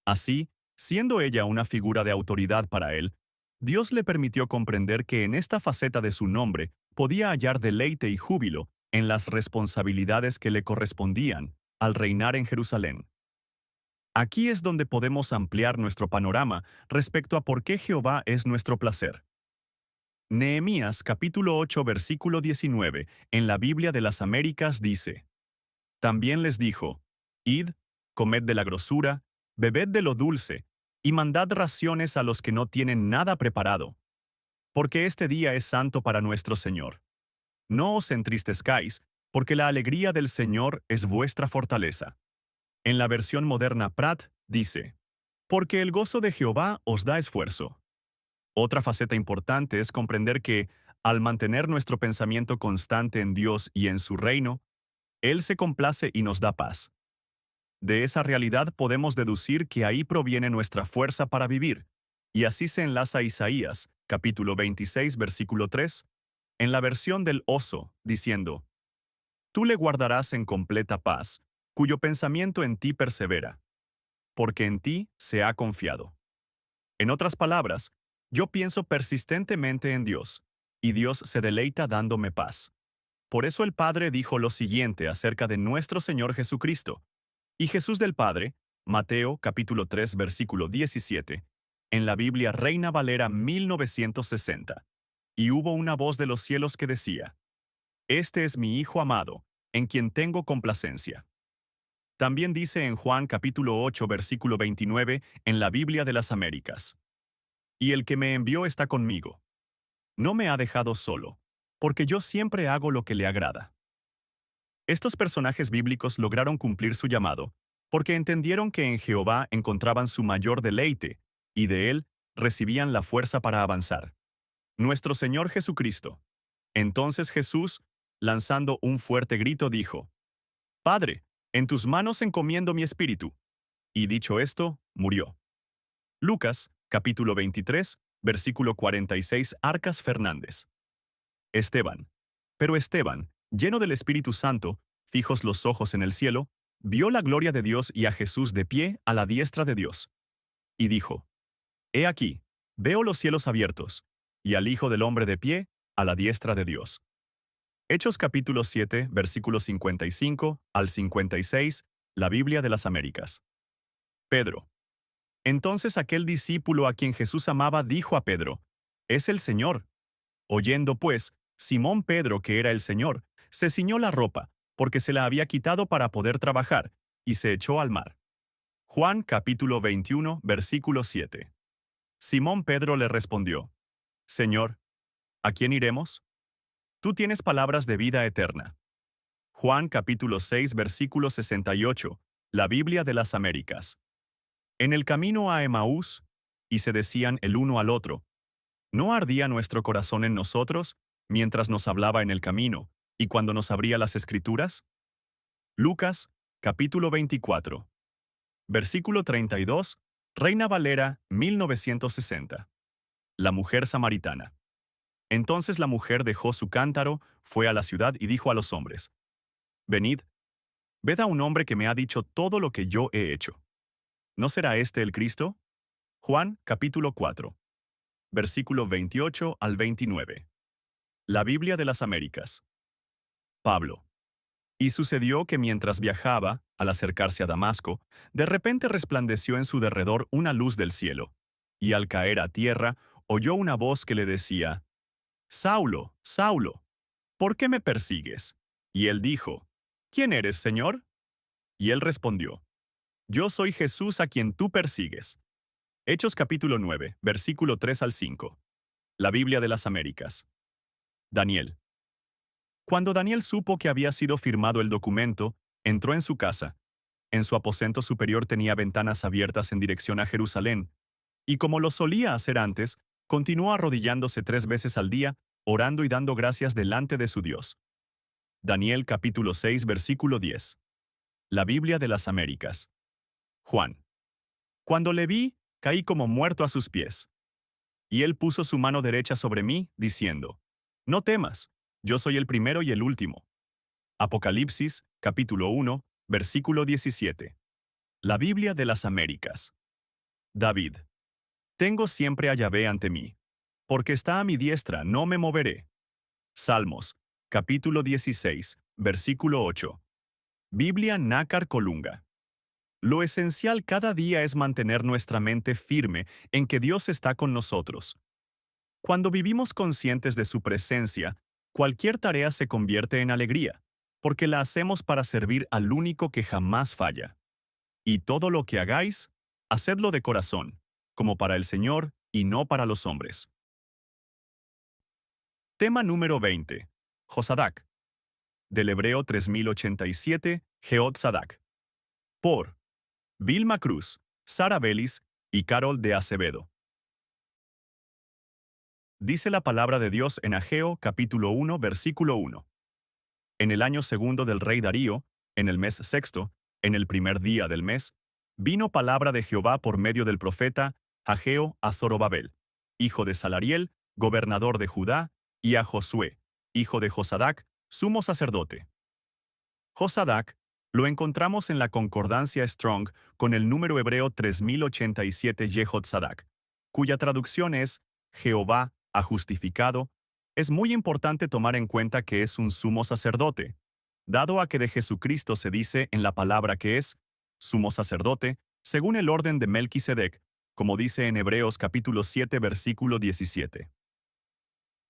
Así, Siendo ella una figura de autoridad para él, Dios le permitió comprender que en esta faceta de su nombre podía hallar deleite y júbilo en las responsabilidades que le correspondían al reinar en Jerusalén. Aquí es donde podemos ampliar nuestro panorama respecto a por qué Jehová es nuestro placer. Nehemías capítulo 8 versículo 19 en la Biblia de las Américas dice: También les dijo: Id, comed de la grosura, bebed de lo dulce, y mandad raciones a los que no tienen nada preparado, porque este día es santo para nuestro Señor. No os entristezcáis, porque la alegría del Señor es vuestra fortaleza. En la versión moderna Pratt dice: Porque el gozo de Jehová os da esfuerzo. Otra faceta importante es comprender que, al mantener nuestro pensamiento constante en Dios y en su reino, Él se complace y nos da paz. De esa realidad podemos deducir que ahí proviene nuestra fuerza para vivir, y así se enlaza Isaías, capítulo 26, versículo 3, en la versión del oso, diciendo: Tú le guardarás en completa paz, cuyo pensamiento en ti persevera, porque en ti se ha confiado. En otras palabras, yo pienso persistentemente en Dios, y Dios se deleita dándome paz. Por eso el Padre dijo lo siguiente acerca de nuestro Señor Jesucristo: Y Jesús del Padre, Mateo capítulo 3 versículo 17, en la Biblia Reina Valera 1960. Y hubo una voz de los cielos que decía: Este es mi Hijo amado, en quien tengo complacencia. También dice en Juan capítulo 8 versículo 29 en la Biblia de las Américas: Y el que me envió está conmigo. No me ha dejado solo, porque yo siempre hago lo que le agrada. Estos personajes bíblicos lograron cumplir su llamado, porque entendieron que en Jehová encontraban su mayor deleite, y de él recibían la fuerza para avanzar. Nuestro Señor Jesucristo. Entonces Jesús, lanzando un fuerte grito, dijo: Padre, en tus manos encomiendo mi espíritu. Y dicho esto, murió. Lucas, capítulo 23, versículo 46, Arcas Fernández. Esteban. Pero Esteban, lleno del Espíritu Santo, fijos los ojos en el cielo, vio la gloria de Dios y a Jesús de pie a la diestra de Dios. Y dijo: He aquí, veo los cielos abiertos, y al Hijo del Hombre de pie a la diestra de Dios. Hechos capítulo 7, versículos 55 al 56, la Biblia de las Américas. Pedro. Entonces aquel discípulo a quien Jesús amaba dijo a Pedro: Es el Señor. Oyendo pues, Simón Pedro que era el Señor, se ciñó la ropa, porque se la había quitado para poder trabajar, y se echó al mar. Juan capítulo 21, versículo 7. Simón Pedro le respondió: Señor, ¿a quién iremos? Tú tienes palabras de vida eterna. Juan capítulo 6, versículo 68, la Biblia de las Américas. En el camino a Emaús, y se decían el uno al otro: ¿No ardía nuestro corazón en nosotros, mientras nos hablaba en el camino, y cuando nos abría las Escrituras? Lucas, capítulo 24. Versículo 32, Reina Valera, 1960. La mujer samaritana. Entonces la mujer dejó su cántaro, fue a la ciudad y dijo a los hombres: Venid, ved a un hombre que me ha dicho todo lo que yo he hecho. ¿No será este el Cristo? Juan, capítulo 4. Versículo 28 al 29. La Biblia de las Américas. Pablo. Y sucedió que mientras viajaba, al acercarse a Damasco, de repente resplandeció en su derredor una luz del cielo, y al caer a tierra, oyó una voz que le decía: Saulo, Saulo, ¿por qué me persigues? Y él dijo: ¿Quién eres, Señor? Y él respondió: Yo soy Jesús a quien tú persigues. Hechos capítulo 9, versículo 3 al 5. La Biblia de las Américas. Daniel. Cuando Daniel supo que había sido firmado el documento, entró en su casa. En su aposento superior tenía ventanas abiertas en dirección a Jerusalén, y como lo solía hacer antes, continuó arrodillándose 3 veces al día, orando y dando gracias delante de su Dios. Daniel capítulo 6 versículo 10. La Biblia de las Américas. Juan. Cuando le vi, caí como muerto a sus pies. Y él puso su mano derecha sobre mí, diciendo: No temas, yo soy el primero y el último. Apocalipsis, capítulo 1, versículo 17. La Biblia de las Américas. David. Tengo siempre a Yahvé ante mí. Porque está a mi diestra, no me moveré. Salmos, capítulo 16, versículo 8. Biblia Nácar Colunga. Lo esencial cada día es mantener nuestra mente firme en que Dios está con nosotros. Cuando vivimos conscientes de su presencia, cualquier tarea se convierte en alegría, porque la hacemos para servir al único que jamás falla. Y todo lo que hagáis, hacedlo de corazón, como para el Señor y no para los hombres. Tema número 20. Josadac. Del hebreo 3087, Jehozadak. Por Vilma Cruz, Sara Vélez y Carol de Acevedo. Dice la palabra de Dios en Ageo capítulo 1, versículo 1. En el año segundo del rey Darío, en el mes sexto, en el primer día del mes, vino palabra de Jehová por medio del profeta Ageo a Zorobabel, hijo de Salariel, gobernador de Judá, y a Josué, hijo de Josadac, sumo sacerdote. Josadac lo encontramos en la concordancia Strong con el número hebreo 3087 Yehotzadak, cuya traducción es Jehová ha justificado. Es muy importante tomar en cuenta que es un sumo sacerdote, dado a que de Jesucristo se dice en la palabra que es sumo sacerdote, según el orden de Melquisedec, como dice en Hebreos capítulo 7 versículo 17.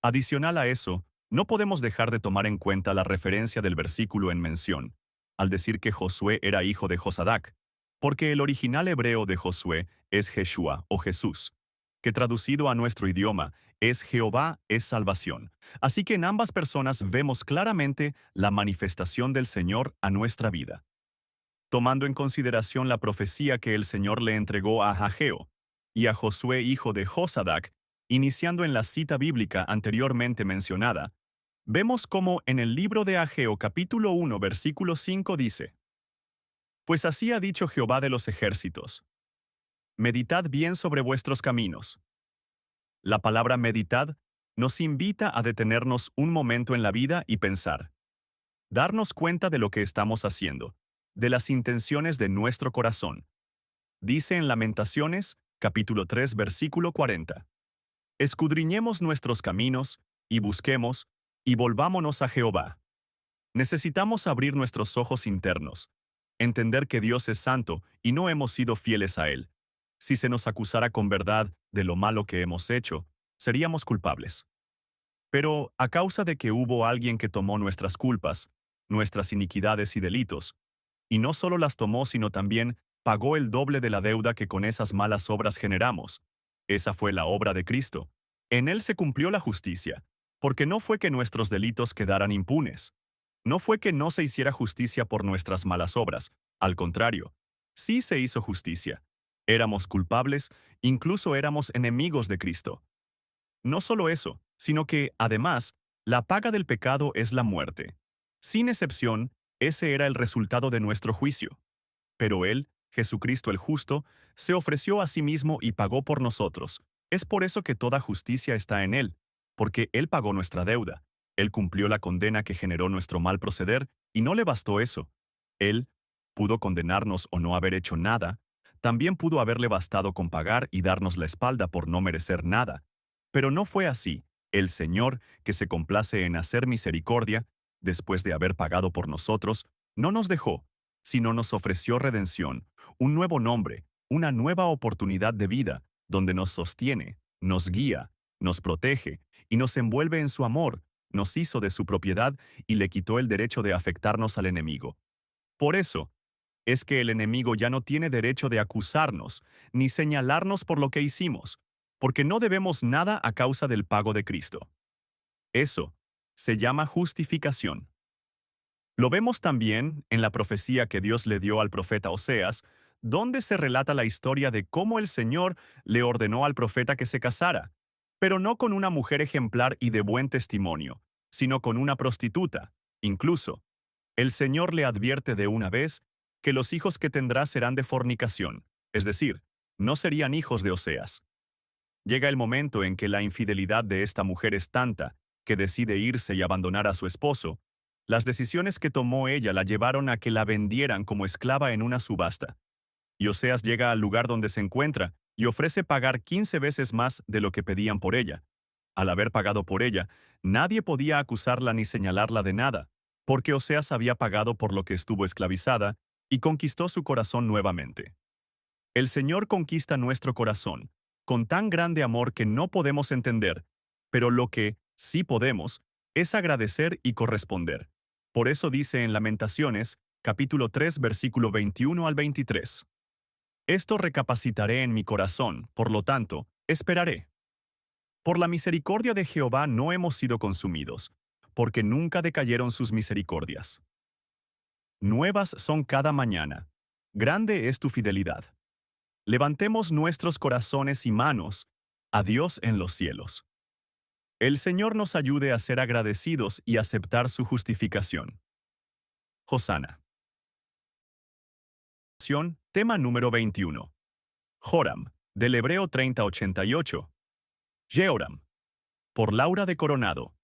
Adicional a eso, no podemos dejar de tomar en cuenta la referencia del versículo en mención, al decir que Josué era hijo de Josadac, porque el original hebreo de Josué es Jeshua o Jesús, que traducido a nuestro idioma es Jehová es salvación. Así que en ambas personas vemos claramente la manifestación del Señor a nuestra vida. Tomando en consideración la profecía que el Señor le entregó a Ageo y a Josué hijo de Josadac, iniciando en la cita bíblica anteriormente mencionada, vemos cómo en el libro de Ageo capítulo 1 versículo 5 dice: Pues así ha dicho Jehová de los ejércitos: Meditad bien sobre vuestros caminos. La palabra meditad nos invita a detenernos un momento en la vida y pensar, darnos cuenta de lo que estamos haciendo, de las intenciones de nuestro corazón. Dice en Lamentaciones, capítulo 3, versículo 40. Escudriñemos nuestros caminos, y busquemos, y volvámonos a Jehová. Necesitamos abrir nuestros ojos internos, entender que Dios es santo y no hemos sido fieles a Él. Si se nos acusara con verdad de lo malo que hemos hecho, seríamos culpables. Pero a causa de que hubo alguien que tomó nuestras culpas, nuestras iniquidades y delitos, y no solo las tomó, sino también pagó el doble de la deuda que con esas malas obras generamos. Esa fue la obra de Cristo. En Él se cumplió la justicia, porque no fue que nuestros delitos quedaran impunes. No fue que no se hiciera justicia por nuestras malas obras, al contrario, sí se hizo justicia. Éramos culpables, incluso éramos enemigos de Cristo. No solo eso, sino que, además, la paga del pecado es la muerte. Sin excepción, ese era el resultado de nuestro juicio. Pero Él, Jesucristo el justo, se ofreció a sí mismo y pagó por nosotros. Es por eso que toda justicia está en Él, porque Él pagó nuestra deuda. Él cumplió la condena que generó nuestro mal proceder, y no le bastó eso. Él pudo condenarnos o no haber hecho nada, también pudo haberle bastado con pagar y darnos la espalda por no merecer nada. Pero no fue así. El Señor, que se complace en hacer misericordia, después de haber pagado por nosotros, no nos dejó, sino nos ofreció redención, un nuevo nombre, una nueva oportunidad de vida, donde nos sostiene, nos guía, nos protege y nos envuelve en su amor, nos hizo de su propiedad y le quitó el derecho de afectarnos al enemigo. Por eso, es que el enemigo ya no tiene derecho de acusarnos, ni señalarnos por lo que hicimos, porque no debemos nada a causa del pago de Cristo. Eso se llama justificación. Lo vemos también en la profecía que Dios le dio al profeta Oseas, donde se relata la historia de cómo el Señor le ordenó al profeta que se casara, pero no con una mujer ejemplar y de buen testimonio, sino con una prostituta. Incluso, el Señor le advierte de una vez que los hijos que tendrá serán de fornicación, es decir, no serían hijos de Oseas. Llega el momento en que la infidelidad de esta mujer es tanta que decide irse y abandonar a su esposo. Las decisiones que tomó ella la llevaron a que la vendieran como esclava en una subasta. Y Oseas llega al lugar donde se encuentra y ofrece pagar 15 veces más de lo que pedían por ella. Al haber pagado por ella, nadie podía acusarla ni señalarla de nada, porque Oseas había pagado por lo que estuvo esclavizada y conquistó su corazón nuevamente. El Señor conquista nuestro corazón, con tan grande amor que no podemos entender, pero lo que sí podemos es agradecer y corresponder. Por eso dice en Lamentaciones, capítulo 3, versículo 21 al 23. Esto recapacitaré en mi corazón, por lo tanto, esperaré. Por la misericordia de Jehová no hemos sido consumidos, porque nunca decayeron sus misericordias. Nuevas son cada mañana. Grande es tu fidelidad. Levantemos nuestros corazones y manos a Dios en los cielos. El Señor nos ayude a ser agradecidos y aceptar su justificación. Hosana. Tema número 21. Joram, del hebreo 3088. Jehoram. Por Laura de Coronado.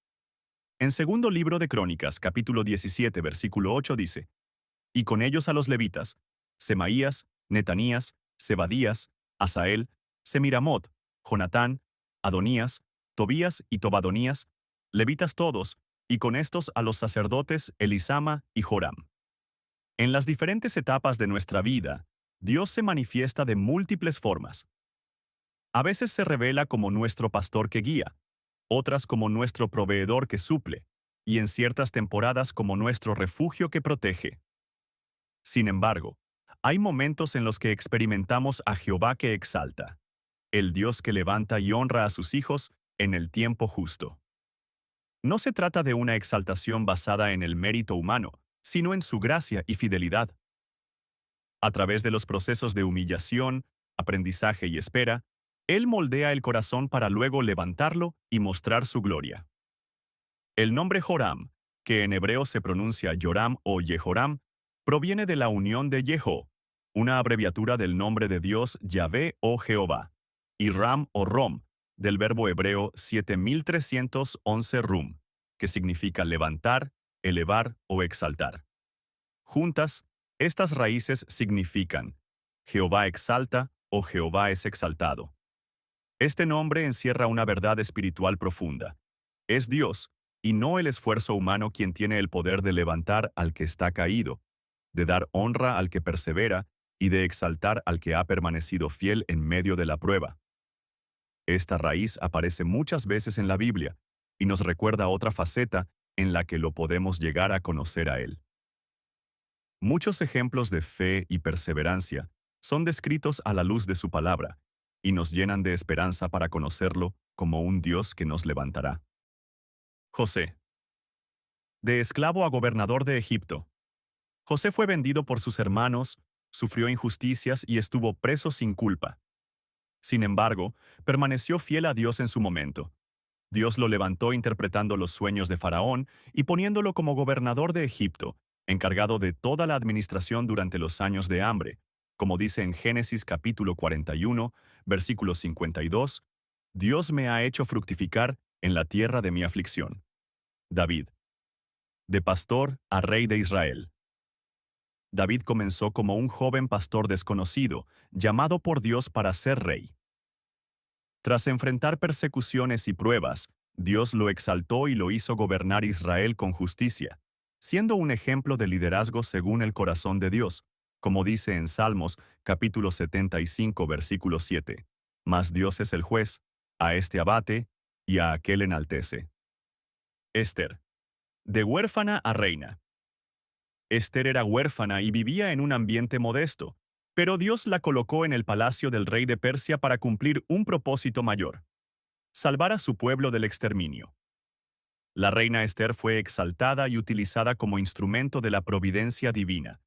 En segundo libro de Crónicas, capítulo 17, versículo 8 dice, y con ellos a los levitas, Semaías, Netanías, Zebadías, Asael, Semiramot, Jonatán, Adonías, Tobías y Tobadonías, levitas todos, y con estos a los sacerdotes Elisama y Joram. En las diferentes etapas de nuestra vida, Dios se manifiesta de múltiples formas. A veces se revela como nuestro pastor que guía, otras como nuestro proveedor que suple, y en ciertas temporadas como nuestro refugio que protege. Sin embargo, hay momentos en los que experimentamos a Jehová que exalta, el Dios que levanta y honra a sus hijos en el tiempo justo. No se trata de una exaltación basada en el mérito humano, sino en su gracia y fidelidad. A través de los procesos de humillación, aprendizaje y espera, Él moldea el corazón para luego levantarlo y mostrar su gloria. El nombre Joram, que en hebreo se pronuncia Yoram o Yehoram, proviene de la unión de Yehó, una abreviatura del nombre de Dios Yahvé o Jehová, y Ram o Rom, del verbo hebreo 7311 rum, que significa levantar, elevar o exaltar. Juntas, estas raíces significan Jehová exalta o Jehová es exaltado. Este nombre encierra una verdad espiritual profunda. Es Dios, y no el esfuerzo humano quien tiene el poder de levantar al que está caído, de dar honra al que persevera y de exaltar al que ha permanecido fiel en medio de la prueba. Esta raíz aparece muchas veces en la Biblia y nos recuerda otra faceta en la que lo podemos llegar a conocer a Él. Muchos ejemplos de fe y perseverancia son descritos a la luz de su palabra y nos llenan de esperanza para conocerlo como un Dios que nos levantará. José. De esclavo a gobernador de Egipto. José fue vendido por sus hermanos, sufrió injusticias y estuvo preso sin culpa. Sin embargo, permaneció fiel a Dios en su momento. Dios lo levantó interpretando los sueños de Faraón y poniéndolo como gobernador de Egipto, encargado de toda la administración durante los años de hambre. Como dice en Génesis capítulo 41, versículo 52, Dios me ha hecho fructificar en la tierra de mi aflicción. David. De pastor a rey de Israel. David comenzó como un joven pastor desconocido, llamado por Dios para ser rey. Tras enfrentar persecuciones y pruebas, Dios lo exaltó y lo hizo gobernar Israel con justicia, siendo un ejemplo de liderazgo según el corazón de Dios, como dice en Salmos, capítulo 75, versículo 7. Mas Dios es el juez, a este abate, y a aquel enaltece. Ester. De huérfana a reina. Ester era huérfana y vivía en un ambiente modesto, pero Dios la colocó en el palacio del rey de Persia para cumplir un propósito mayor: salvar a su pueblo del exterminio. La reina Ester fue exaltada y utilizada como instrumento de la providencia divina.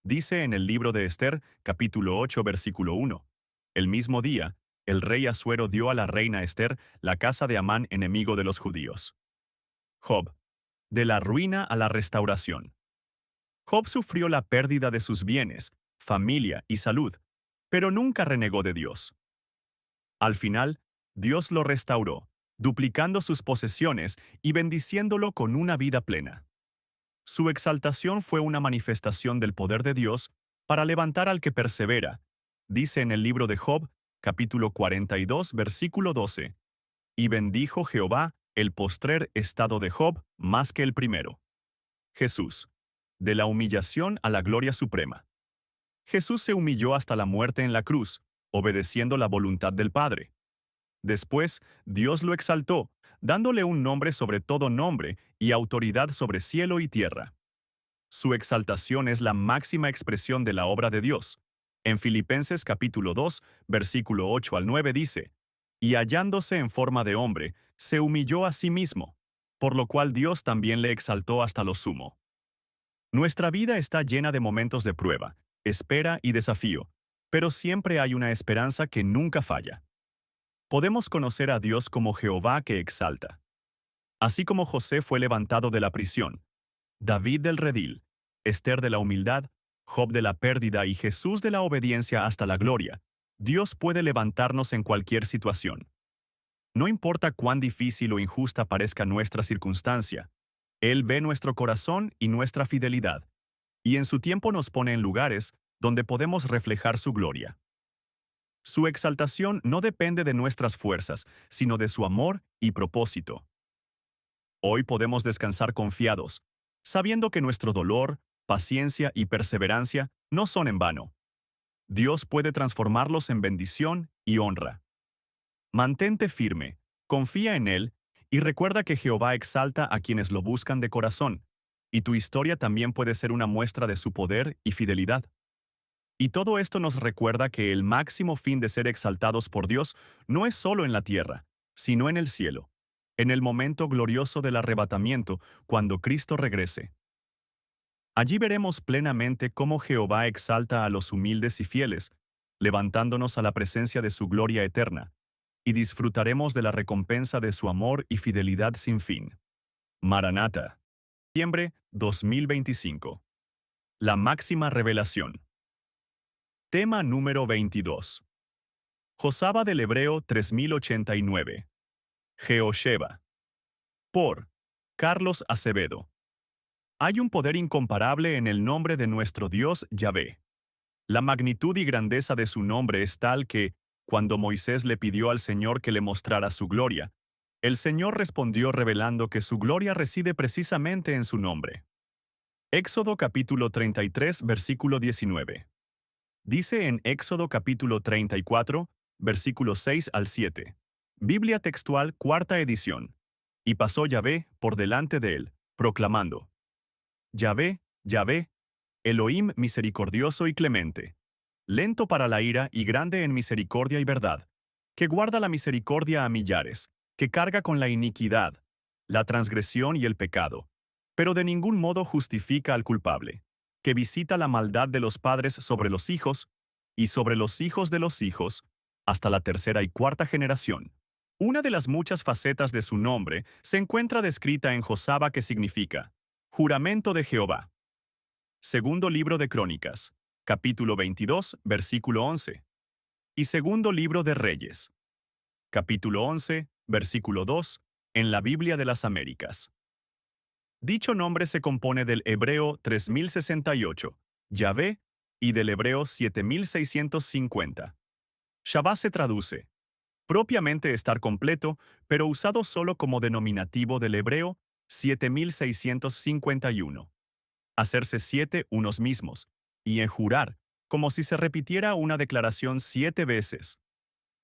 Dice en el libro de Ester, capítulo 8, versículo 1. El mismo día, el rey Asuero dio a la reina Ester la casa de Amán, enemigo de los judíos. Job. De la ruina a la restauración. Job sufrió la pérdida de sus bienes, familia y salud, pero nunca renegó de Dios. Al final, Dios lo restauró, duplicando sus posesiones y bendiciéndolo con una vida plena. Su exaltación fue una manifestación del poder de Dios para levantar al que persevera. Dice en el libro de Job, capítulo 42, versículo 12. Y bendijo Jehová el postrer estado de Job más que el primero. Jesús. De la humillación a la gloria suprema. Jesús se humilló hasta la muerte en la cruz, obedeciendo la voluntad del Padre. Después, Dios lo exaltó, dándole un nombre sobre todo nombre y autoridad sobre cielo y tierra. Su exaltación es la máxima expresión de la obra de Dios. En Filipenses capítulo 2, versículo 8 al 9 dice, y hallándose en forma de hombre, se humilló a sí mismo, por lo cual Dios también le exaltó hasta lo sumo. Nuestra vida está llena de momentos de prueba, espera y desafío, pero siempre hay una esperanza que nunca falla. Podemos conocer a Dios como Jehová que exalta. Así como José fue levantado de la prisión, David del redil, Esther de la humildad, Job de la pérdida y Jesús de la obediencia hasta la gloria, Dios puede levantarnos en cualquier situación. No importa cuán difícil o injusta parezca nuestra circunstancia, Él ve nuestro corazón y nuestra fidelidad, y en su tiempo nos pone en lugares donde podemos reflejar su gloria. Su exaltación no depende de nuestras fuerzas, sino de su amor y propósito. Hoy podemos descansar confiados, sabiendo que nuestro dolor, paciencia y perseverancia no son en vano. Dios puede transformarlos en bendición y honra. Mantente firme, confía en Él y recuerda que Jehová exalta a quienes lo buscan de corazón, y tu historia también puede ser una muestra de su poder y fidelidad. Y todo esto nos recuerda que el máximo fin de ser exaltados por Dios no es solo en la tierra, sino en el cielo, en el momento glorioso del arrebatamiento, cuando Cristo regrese. Allí veremos plenamente cómo Jehová exalta a los humildes y fieles, levantándonos a la presencia de su gloria eterna, y disfrutaremos de la recompensa de su amor y fidelidad sin fin. Maranata. Diciembre 2025. La máxima revelación. Tema número 22. Josaba del Hebreo 3089. Jehosheba. Por Carlos Acevedo. Hay un poder incomparable en el nombre de nuestro Dios Yahvé. La magnitud y grandeza de su nombre es tal que, cuando Moisés le pidió al Señor que le mostrara su gloria, el Señor respondió revelando que su gloria reside precisamente en su nombre. Éxodo capítulo 33, versículo 19. Dice en Éxodo capítulo 34, versículos 6 al 7. Biblia textual, cuarta edición. Y pasó Yahvé por delante de él, proclamando: Yahvé, Yahvé, Elohim misericordioso y clemente, lento para la ira y grande en misericordia y verdad, que guarda la misericordia a millares, que carga con la iniquidad, la transgresión y el pecado, pero de ningún modo justifica al culpable, que visita la maldad de los padres sobre los hijos, y sobre los hijos de los hijos, hasta la tercera y cuarta generación. Una de las muchas facetas de su nombre se encuentra descrita en Josaba, que significa juramento de Jehová. Segundo libro de Crónicas, capítulo 22, versículo 11. Y segundo libro de Reyes, capítulo 11, versículo 2, en la Biblia de las Américas. Dicho nombre se compone del hebreo 3068, Yahvé, y del hebreo 7650. Shabbat se traduce, propiamente estar completo, pero usado solo como denominativo del hebreo 7651. Hacerse 7 unos mismos, y enjurar, como si se repitiera una declaración 7 veces.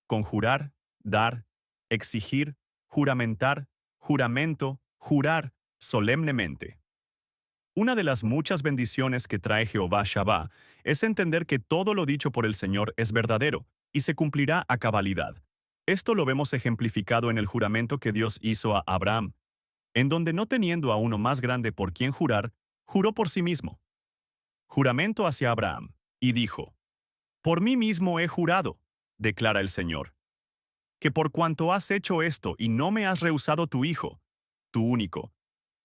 Conjurar, dar, exigir, juramentar, juramento, jurar, solemnemente. Una de las muchas bendiciones que trae Jehová Shabbat es entender que todo lo dicho por el Señor es verdadero y se cumplirá a cabalidad. Esto lo vemos ejemplificado en el juramento que Dios hizo a Abraham, en donde, no teniendo a uno más grande por quien jurar, juró por sí mismo. Juramento hacia Abraham, y dijo: Por mí mismo he jurado, declara el Señor, que por cuanto has hecho esto y no me has rehusado tu hijo, tu único,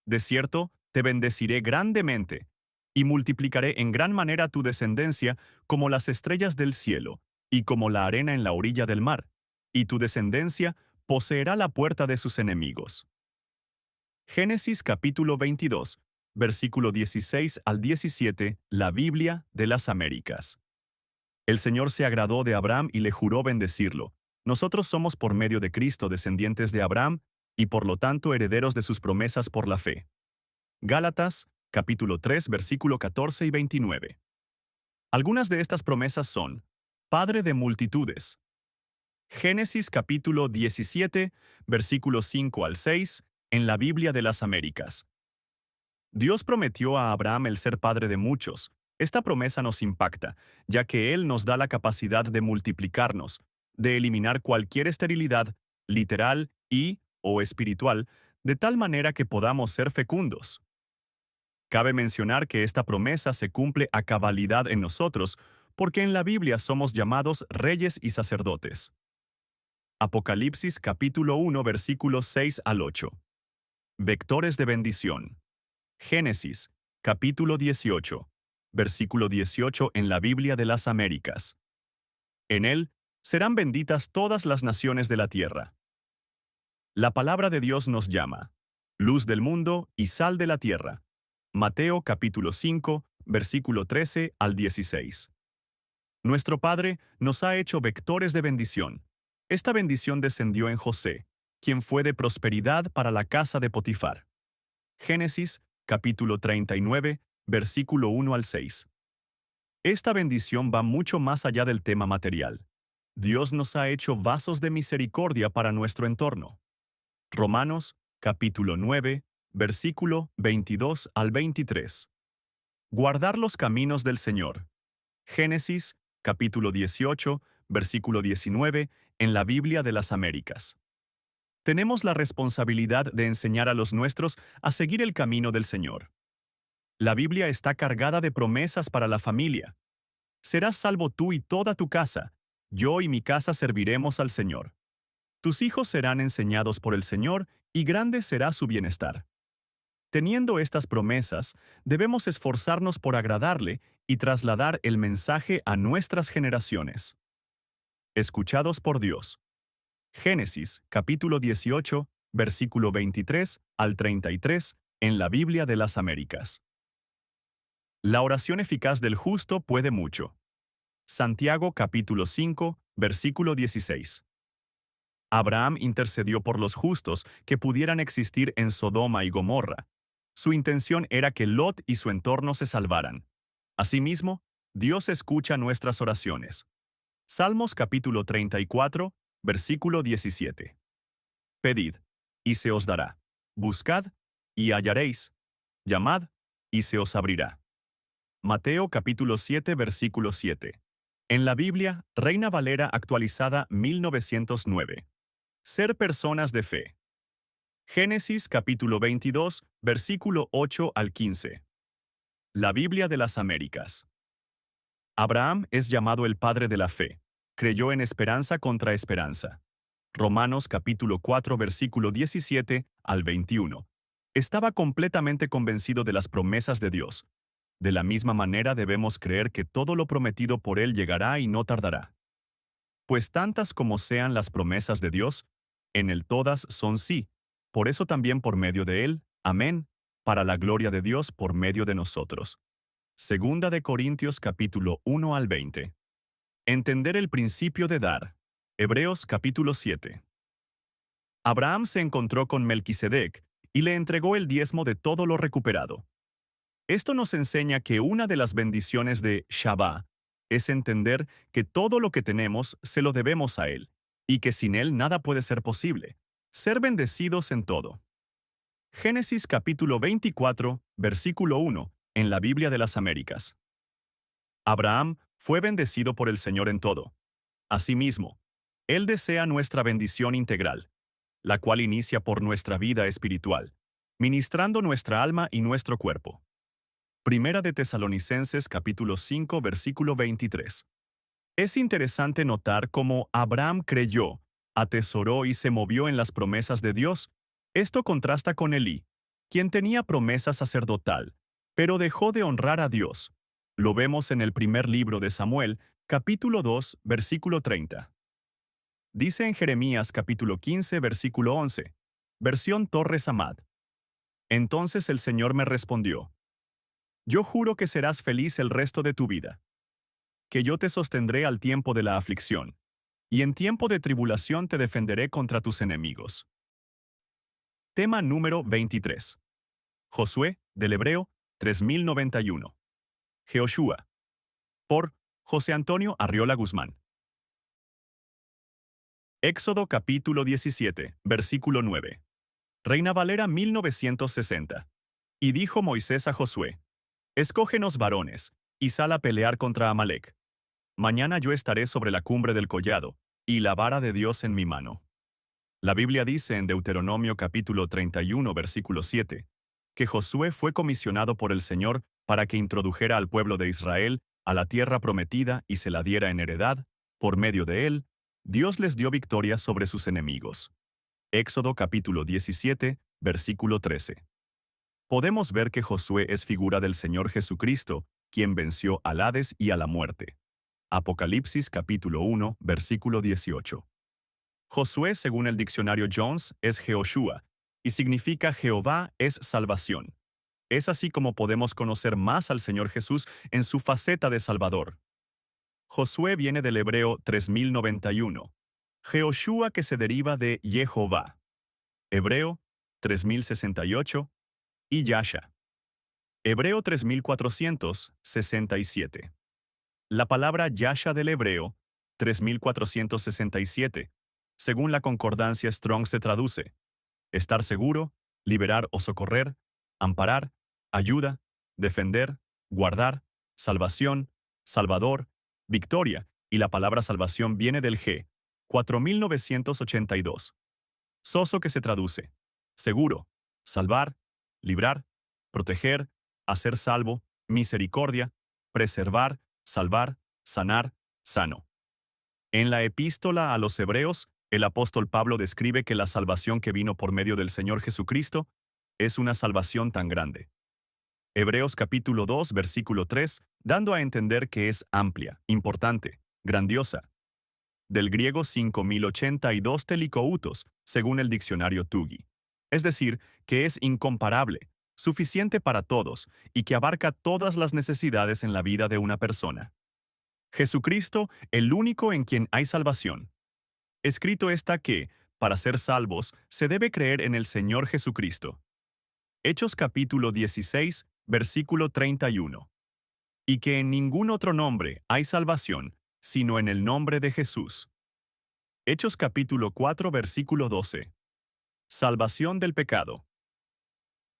de cierto, te bendeciré grandemente, y multiplicaré en gran manera tu descendencia como las estrellas del cielo, y como la arena en la orilla del mar, y tu descendencia poseerá la puerta de sus enemigos. Génesis capítulo 22, versículo 16 al 17, la Biblia de las Américas. El Señor se agradó de Abraham y le juró bendecirlo. Nosotros somos por medio de Cristo descendientes de Abraham y por lo tanto herederos de sus promesas por la fe. Gálatas, capítulo 3, versículo 14 y 29. Algunas de estas promesas son: Padre de multitudes. Génesis capítulo 17, versículos 5 al 6, en la Biblia de las Américas. Dios prometió a Abraham el ser padre de muchos. Esta promesa nos impacta, ya que Él nos da la capacidad de multiplicarnos, de eliminar cualquier esterilidad, literal o espiritual, de tal manera que podamos ser fecundos. Cabe mencionar que esta promesa se cumple a cabalidad en nosotros, porque en la Biblia somos llamados reyes y sacerdotes. Apocalipsis capítulo 1 versículos 6 al 8. Vectores de bendición. Génesis, capítulo 18, versículo 18 en la Biblia de las Américas. En él serán benditas todas las naciones de la tierra. La palabra de Dios nos llama luz del mundo y sal de la tierra. Mateo capítulo 5, versículo 13 al 16. Nuestro Padre nos ha hecho vectores de bendición. Esta bendición descendió en José, quien fue de prosperidad para la casa de Potifar. Génesis capítulo 39, versículo 1 al 6. Esta bendición va mucho más allá del tema material. Dios nos ha hecho vasos de misericordia para nuestro entorno. Romanos, capítulo 9, versículo 22 al 23. Guardar los caminos del Señor. Génesis, capítulo 18, versículo 19, en la Biblia de las Américas. Tenemos la responsabilidad de enseñar a los nuestros a seguir el camino del Señor. La Biblia está cargada de promesas para la familia. Serás salvo tú y toda tu casa. Yo y mi casa serviremos al Señor. Tus hijos serán enseñados por el Señor y grande será su bienestar. Teniendo estas promesas, debemos esforzarnos por agradarle y trasladar el mensaje a nuestras generaciones. Escuchados por Dios. Génesis, capítulo 18, versículo 23 al 33, en la Biblia de las Américas. La oración eficaz del justo puede mucho. Santiago, capítulo 5, versículo 16. Abraham intercedió por los justos que pudieran existir en Sodoma y Gomorra. Su intención era que Lot y su entorno se salvaran. Asimismo, Dios escucha nuestras oraciones. Salmos capítulo 34, versículo 17. Pedid, y se os dará. Buscad, y hallaréis. Llamad, y se os abrirá. Mateo capítulo 7, versículo 7. En la Biblia, Reina Valera actualizada 1909. Ser personas de fe. Génesis capítulo 22, versículo 8 al 15. La Biblia de las Américas. Abraham es llamado el padre de la fe. Creyó en esperanza contra esperanza. Romanos capítulo 4, versículo 17 al 21. Estaba completamente convencido de las promesas de Dios. De la misma manera debemos creer que todo lo prometido por Él llegará y no tardará. Pues tantas como sean las promesas de Dios, en Él todas son sí. Por eso también por medio de Él, amén, para la gloria de Dios por medio de nosotros. Segunda de Corintios capítulo 1 al 20. Entender el principio de dar. Hebreos capítulo 7. Abraham se encontró con Melquisedec y le entregó el diezmo de todo lo recuperado. Esto nos enseña que una de las bendiciones de Shabbat es entender que todo lo que tenemos se lo debemos a Él, y que sin Él nada puede ser posible. Ser bendecidos en todo. Génesis capítulo 24, versículo 1, en la Biblia de las Américas. Abraham fue bendecido por el Señor en todo. Asimismo, Él desea nuestra bendición integral, la cual inicia por nuestra vida espiritual, ministrando nuestra alma y nuestro cuerpo. Primera de Tesalonicenses capítulo 5 versículo 23. Es interesante notar cómo Abraham creyó, atesoró y se movió en las promesas de Dios. Esto contrasta con Elí, quien tenía promesa sacerdotal, pero dejó de honrar a Dios. Lo vemos en el primer libro de Samuel, capítulo 2, versículo 30. Dice en Jeremías capítulo 15, versículo 11, versión Torres Amad. Entonces el Señor me respondió: Yo juro que serás feliz el resto de tu vida. que yo te sostendré al tiempo de la aflicción, y en tiempo de tribulación te defenderé contra tus enemigos. Tema número 23. Josué, del hebreo, 3091. Jehoshua. Por José Antonio Arriola Guzmán. Éxodo capítulo 17, versículo 9. Reina Valera 1960. Y dijo Moisés a Josué: Escógenos varones, y sal a pelear contra Amalec. Mañana yo estaré sobre la cumbre del collado, y la vara de Dios en mi mano. La Biblia dice en Deuteronomio capítulo 31, versículo 7, que Josué fue comisionado por el Señor para que introdujera al pueblo de Israel a la tierra prometida y se la diera en heredad. Por medio de él, Dios les dio victoria sobre sus enemigos. Éxodo capítulo 17, versículo 13. Podemos ver que Josué es figura del Señor Jesucristo, quien venció al Hades y a la muerte. Apocalipsis capítulo 1, versículo 18. Josué, según el diccionario Jones, es Jehoshua, y significa Jehová es salvación. Es así como podemos conocer más al Señor Jesús en su faceta de Salvador. Josué viene del hebreo 3091, Jehoshua que se deriva de Jehová, hebreo 3068, y Yasha, hebreo 3467. La palabra Yasha del hebreo 3467, según la concordancia Strong se traduce: estar seguro, liberar o socorrer, amparar, ayuda, defender, guardar, salvación, salvador, victoria, y la palabra salvación viene del G, 4982. Soso que se traduce: seguro, salvar, librar, proteger, hacer salvo, misericordia, preservar, salvar, sanar, sano. En la epístola a los Hebreos, el apóstol Pablo describe que la salvación que vino por medio del Señor Jesucristo es una salvación tan grande. Hebreos capítulo 2, versículo 3, dando a entender que es amplia, importante, grandiosa. Del griego 5082 telikoutos, según el diccionario Tugi. Es decir, que es incomparable, suficiente para todos y que abarca todas las necesidades en la vida de una persona. Jesucristo, el único en quien hay salvación. Escrito está que, para ser salvos, se debe creer en el Señor Jesucristo. Hechos capítulo 16, versículo 31. Y que en ningún otro nombre hay salvación, sino en el nombre de Jesús. Hechos capítulo 4, versículo 12. Salvación del pecado.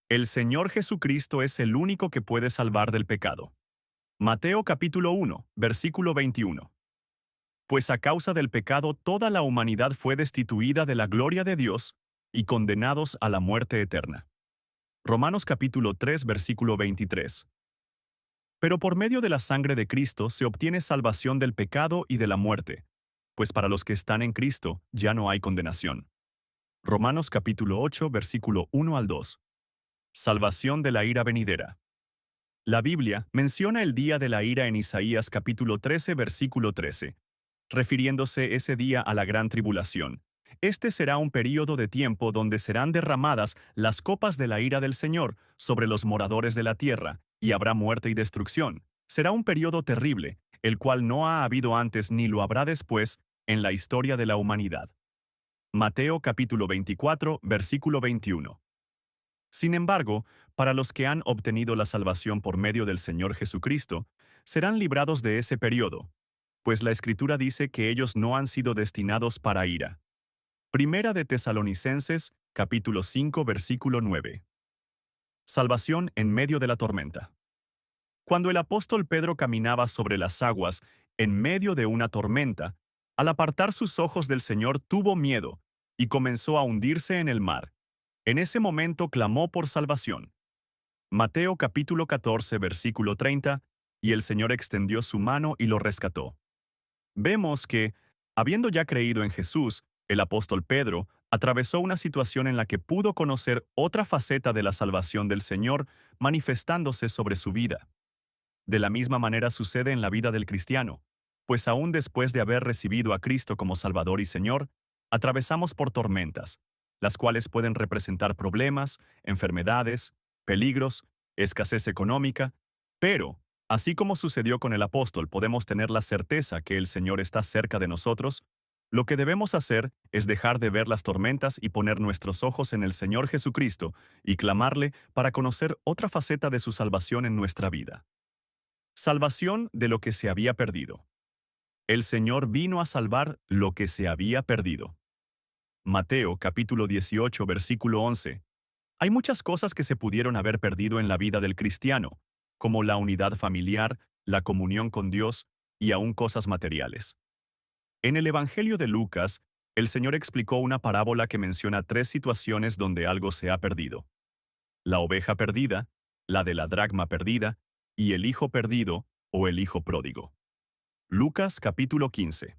El Señor Jesucristo es el único que puede salvar del pecado. Mateo capítulo 1, versículo 21. Pues a causa del pecado toda la humanidad fue destituida de la gloria de Dios y condenados a la muerte eterna. Romanos capítulo 3, versículo 23. Pero por medio de la sangre de Cristo se obtiene salvación del pecado y de la muerte, pues para los que están en Cristo ya no hay condenación. Romanos capítulo 8, versículo 1 al 2. Salvación de la ira venidera. La Biblia menciona el día de la ira en Isaías capítulo 13, versículo 13, refiriéndose ese día a la gran tribulación. Este será un período de tiempo donde serán derramadas las copas de la ira del Señor sobre los moradores de la tierra, y habrá muerte y destrucción. Será un período terrible, el cual no ha habido antes ni lo habrá después en la historia de la humanidad. Mateo capítulo 24, versículo 21. Sin embargo, para los que han obtenido la salvación por medio del Señor Jesucristo, serán librados de ese período, pues la Escritura dice que ellos no han sido destinados para ira. Primera de Tesalonicenses, capítulo 5, versículo 9. Salvación en medio de la tormenta. Cuando el apóstol Pedro caminaba sobre las aguas en medio de una tormenta, al apartar sus ojos del Señor tuvo miedo y comenzó a hundirse en el mar. En ese momento clamó por salvación. Mateo capítulo 14, versículo 30, y el Señor extendió su mano y lo rescató. Vemos que, habiendo ya creído en Jesús, el apóstol Pedro atravesó una situación en la que pudo conocer otra faceta de la salvación del Señor manifestándose sobre su vida. De la misma manera sucede en la vida del cristiano, pues aún después de haber recibido a Cristo como Salvador y Señor, atravesamos por tormentas, las cuales pueden representar problemas, enfermedades, peligros, escasez económica, pero Así como sucedió con el apóstol, podemos tener la certeza que el Señor está cerca de nosotros. Lo que debemos hacer es dejar de ver las tormentas y poner nuestros ojos en el Señor Jesucristo y clamarle para conocer otra faceta de su salvación en nuestra vida. Salvación de lo que se había perdido. El Señor vino a salvar lo que se había perdido. Mateo capítulo 18 versículo 11. Hay muchas cosas que se pudieron haber perdido en la vida del cristiano, como la unidad familiar, la comunión con Dios y aún cosas materiales. En el Evangelio de Lucas, el Señor explicó una parábola que menciona tres situaciones donde algo se ha perdido: la oveja perdida, la de la dracma perdida y el hijo perdido o el hijo pródigo. Lucas capítulo 15.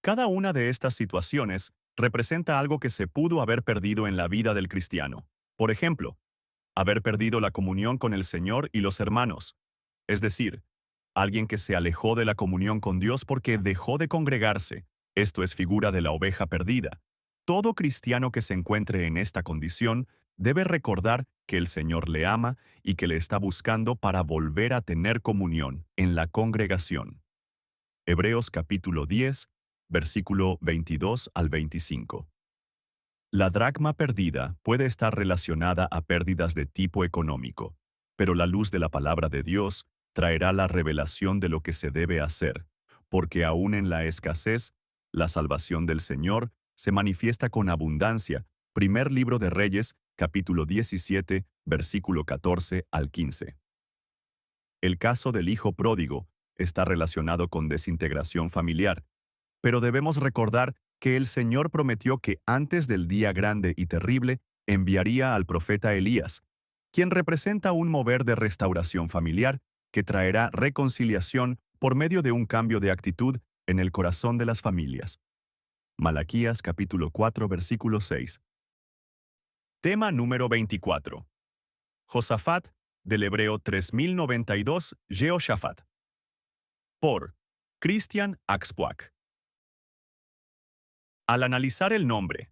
Cada una de estas situaciones representa algo que se pudo haber perdido en la vida del cristiano. Por ejemplo, haber perdido la comunión con el Señor y los hermanos, es decir, alguien que se alejó de la comunión con Dios porque dejó de congregarse. Esto es figura de la oveja perdida. Todo cristiano que se encuentre en esta condición debe recordar que el Señor le ama y que le está buscando para volver a tener comunión en la congregación. Hebreos capítulo 10, versículo 22 al 25. La dracma perdida puede estar relacionada a pérdidas de tipo económico, pero la luz de la palabra de Dios traerá la revelación de lo que se debe hacer, porque aún en la escasez, la salvación del Señor se manifiesta con abundancia. Primer libro de Reyes, capítulo 17, versículo 14 al 15. El caso del hijo pródigo está relacionado con desintegración familiar, pero debemos recordar que el Señor prometió que antes del día grande y terrible enviaría al profeta Elías, quien representa un mover de restauración familiar que traerá reconciliación por medio de un cambio de actitud en el corazón de las familias. Malaquías capítulo 4 versículo 6. Tema número 24. Josafat, del hebreo 3092, Jehoshaphat. Por Christian Axpoak. Al analizar el nombre,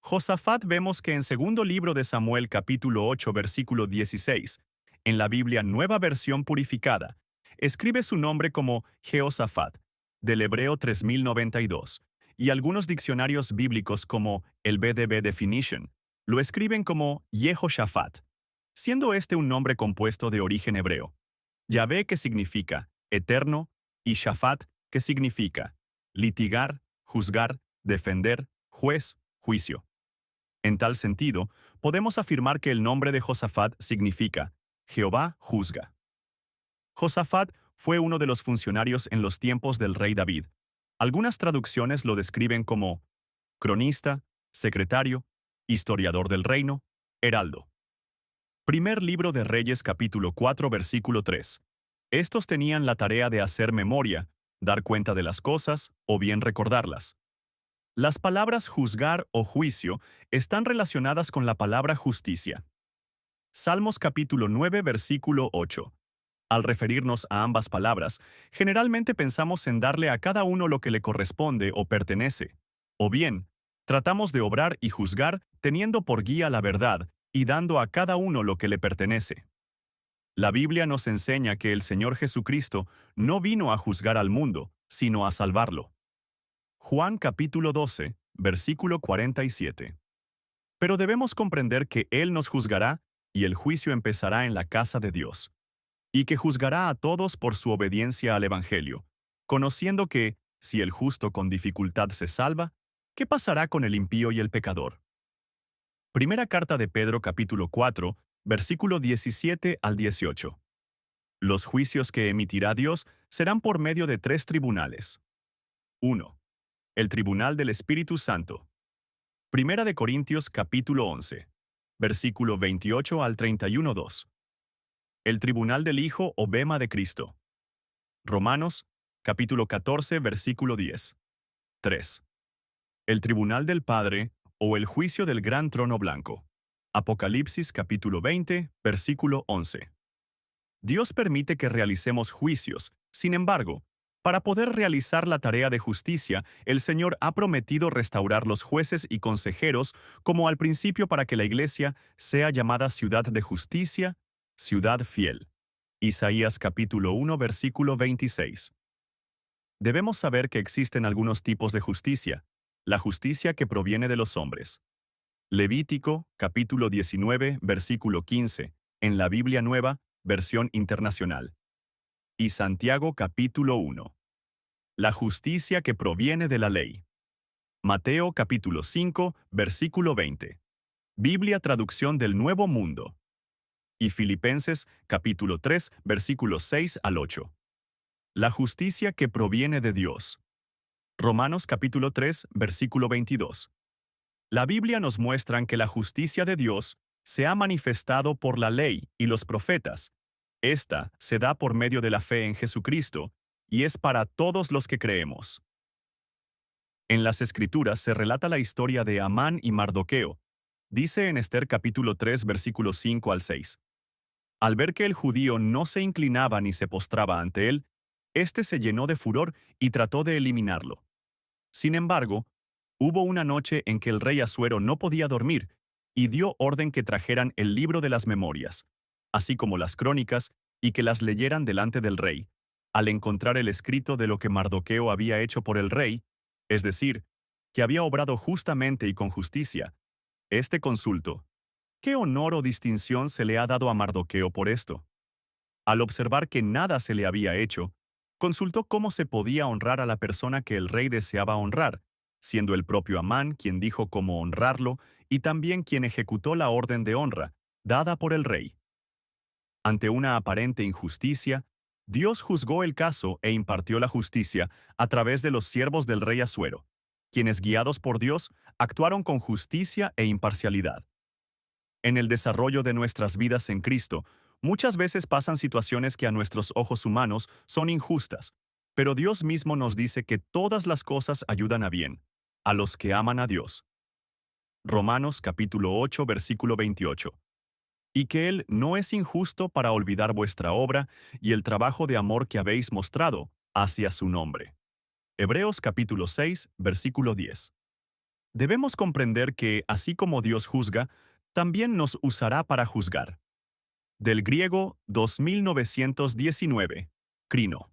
Josafat, vemos que en segundo libro de Samuel capítulo 8 versículo 16, en la Biblia Nueva Versión Purificada, escribe su nombre como Jehoshafat, del hebreo 3092, y algunos diccionarios bíblicos como el BDB Definition lo escriben como Jehoshaphat, siendo este un nombre compuesto de origen hebreo. Yahvé, que significa eterno, y Shafat, que significa litigar, juzgar, defender, juez, juicio. En tal sentido, podemos afirmar que el nombre de Josafat significa Jehová juzga. Josafat fue uno de los funcionarios en los tiempos del rey David. Algunas traducciones lo describen como cronista, secretario, historiador del reino, heraldo. Primer libro de Reyes capítulo 4 versículo 3. Estos tenían la tarea de hacer memoria, dar cuenta de las cosas o bien recordarlas. Las palabras juzgar o juicio están relacionadas con la palabra justicia. Salmos capítulo 9 versículo 8. Al referirnos a ambas palabras, generalmente pensamos en darle a cada uno lo que le corresponde o pertenece. O bien, tratamos de obrar y juzgar teniendo por guía la verdad y dando a cada uno lo que le pertenece. La Biblia nos enseña que el Señor Jesucristo no vino a juzgar al mundo, sino a salvarlo. Juan capítulo 12, versículo 47. Pero debemos comprender que Él nos juzgará y el juicio empezará en la casa de Dios, y que juzgará a todos por su obediencia al Evangelio, conociendo que, si el justo con dificultad se salva, ¿qué pasará con el impío y el pecador? Primera carta de Pedro capítulo 4, versículo 17 al 18. Los juicios que emitirá Dios serán por medio de tres tribunales. 1. El tribunal del Espíritu Santo. Primera de Corintios capítulo 11, versículo 28 al 31:2. El tribunal del Hijo o bema de Cristo. Romanos capítulo 14 versículo 10. 3. El tribunal del Padre o el juicio del gran trono blanco. Apocalipsis capítulo 20 versículo 11. Dios permite que realicemos juicios. Sin embargo, para poder realizar la tarea de justicia, el Señor ha prometido restaurar los jueces y consejeros como al principio para que la Iglesia sea llamada ciudad de justicia, ciudad fiel. Isaías capítulo 1 versículo 26. Debemos saber que existen algunos tipos de justicia, la justicia que proviene de los hombres. Levítico capítulo 19 versículo 15, en la Biblia Nueva, versión internacional. Y Santiago capítulo 1. La justicia que proviene de la ley. Mateo capítulo 5 versículo 20. Biblia traducción del Nuevo Mundo. Y Filipenses capítulo 3 versículos 6 al 8. La justicia que proviene de Dios. Romanos capítulo 3 versículo 22. La Biblia nos muestra que la justicia de Dios se ha manifestado por la ley y los profetas. Esta se da por medio de la fe en Jesucristo y es para todos los que creemos. En las Escrituras se relata la historia de Amán y Mardoqueo. Dice en Esther capítulo 3 versículos 5 al 6. Al ver que el judío no se inclinaba ni se postraba ante él, éste se llenó de furor y trató de eliminarlo. Sin embargo, hubo una noche en que el rey Asuero no podía dormir y dio orden que trajeran el libro de las memorias, así como las crónicas, y que las leyeran delante del rey. Al encontrar el escrito de lo que Mardoqueo había hecho por el rey, es decir, que había obrado justamente y con justicia, este consultó: ¿qué honor o distinción se le ha dado a Mardoqueo por esto? Al observar que nada se le había hecho, consultó cómo se podía honrar a la persona que el rey deseaba honrar, siendo el propio Amán quien dijo cómo honrarlo y también quien ejecutó la orden de honra, dada por el rey. Ante una aparente injusticia, Dios juzgó el caso e impartió la justicia a través de los siervos del rey Asuero, quienes guiados por Dios actuaron con justicia e imparcialidad. En el desarrollo de nuestras vidas en Cristo, muchas veces pasan situaciones que a nuestros ojos humanos son injustas, pero Dios mismo nos dice que todas las cosas ayudan a bien, a los que aman a Dios. Romanos capítulo 8 versículo 28. Y que Él no es injusto para olvidar vuestra obra y el trabajo de amor que habéis mostrado hacia su nombre. Hebreos capítulo 6 versículo 10. Debemos comprender que, así como Dios juzga, también nos usará para juzgar. Del griego 2919, crino.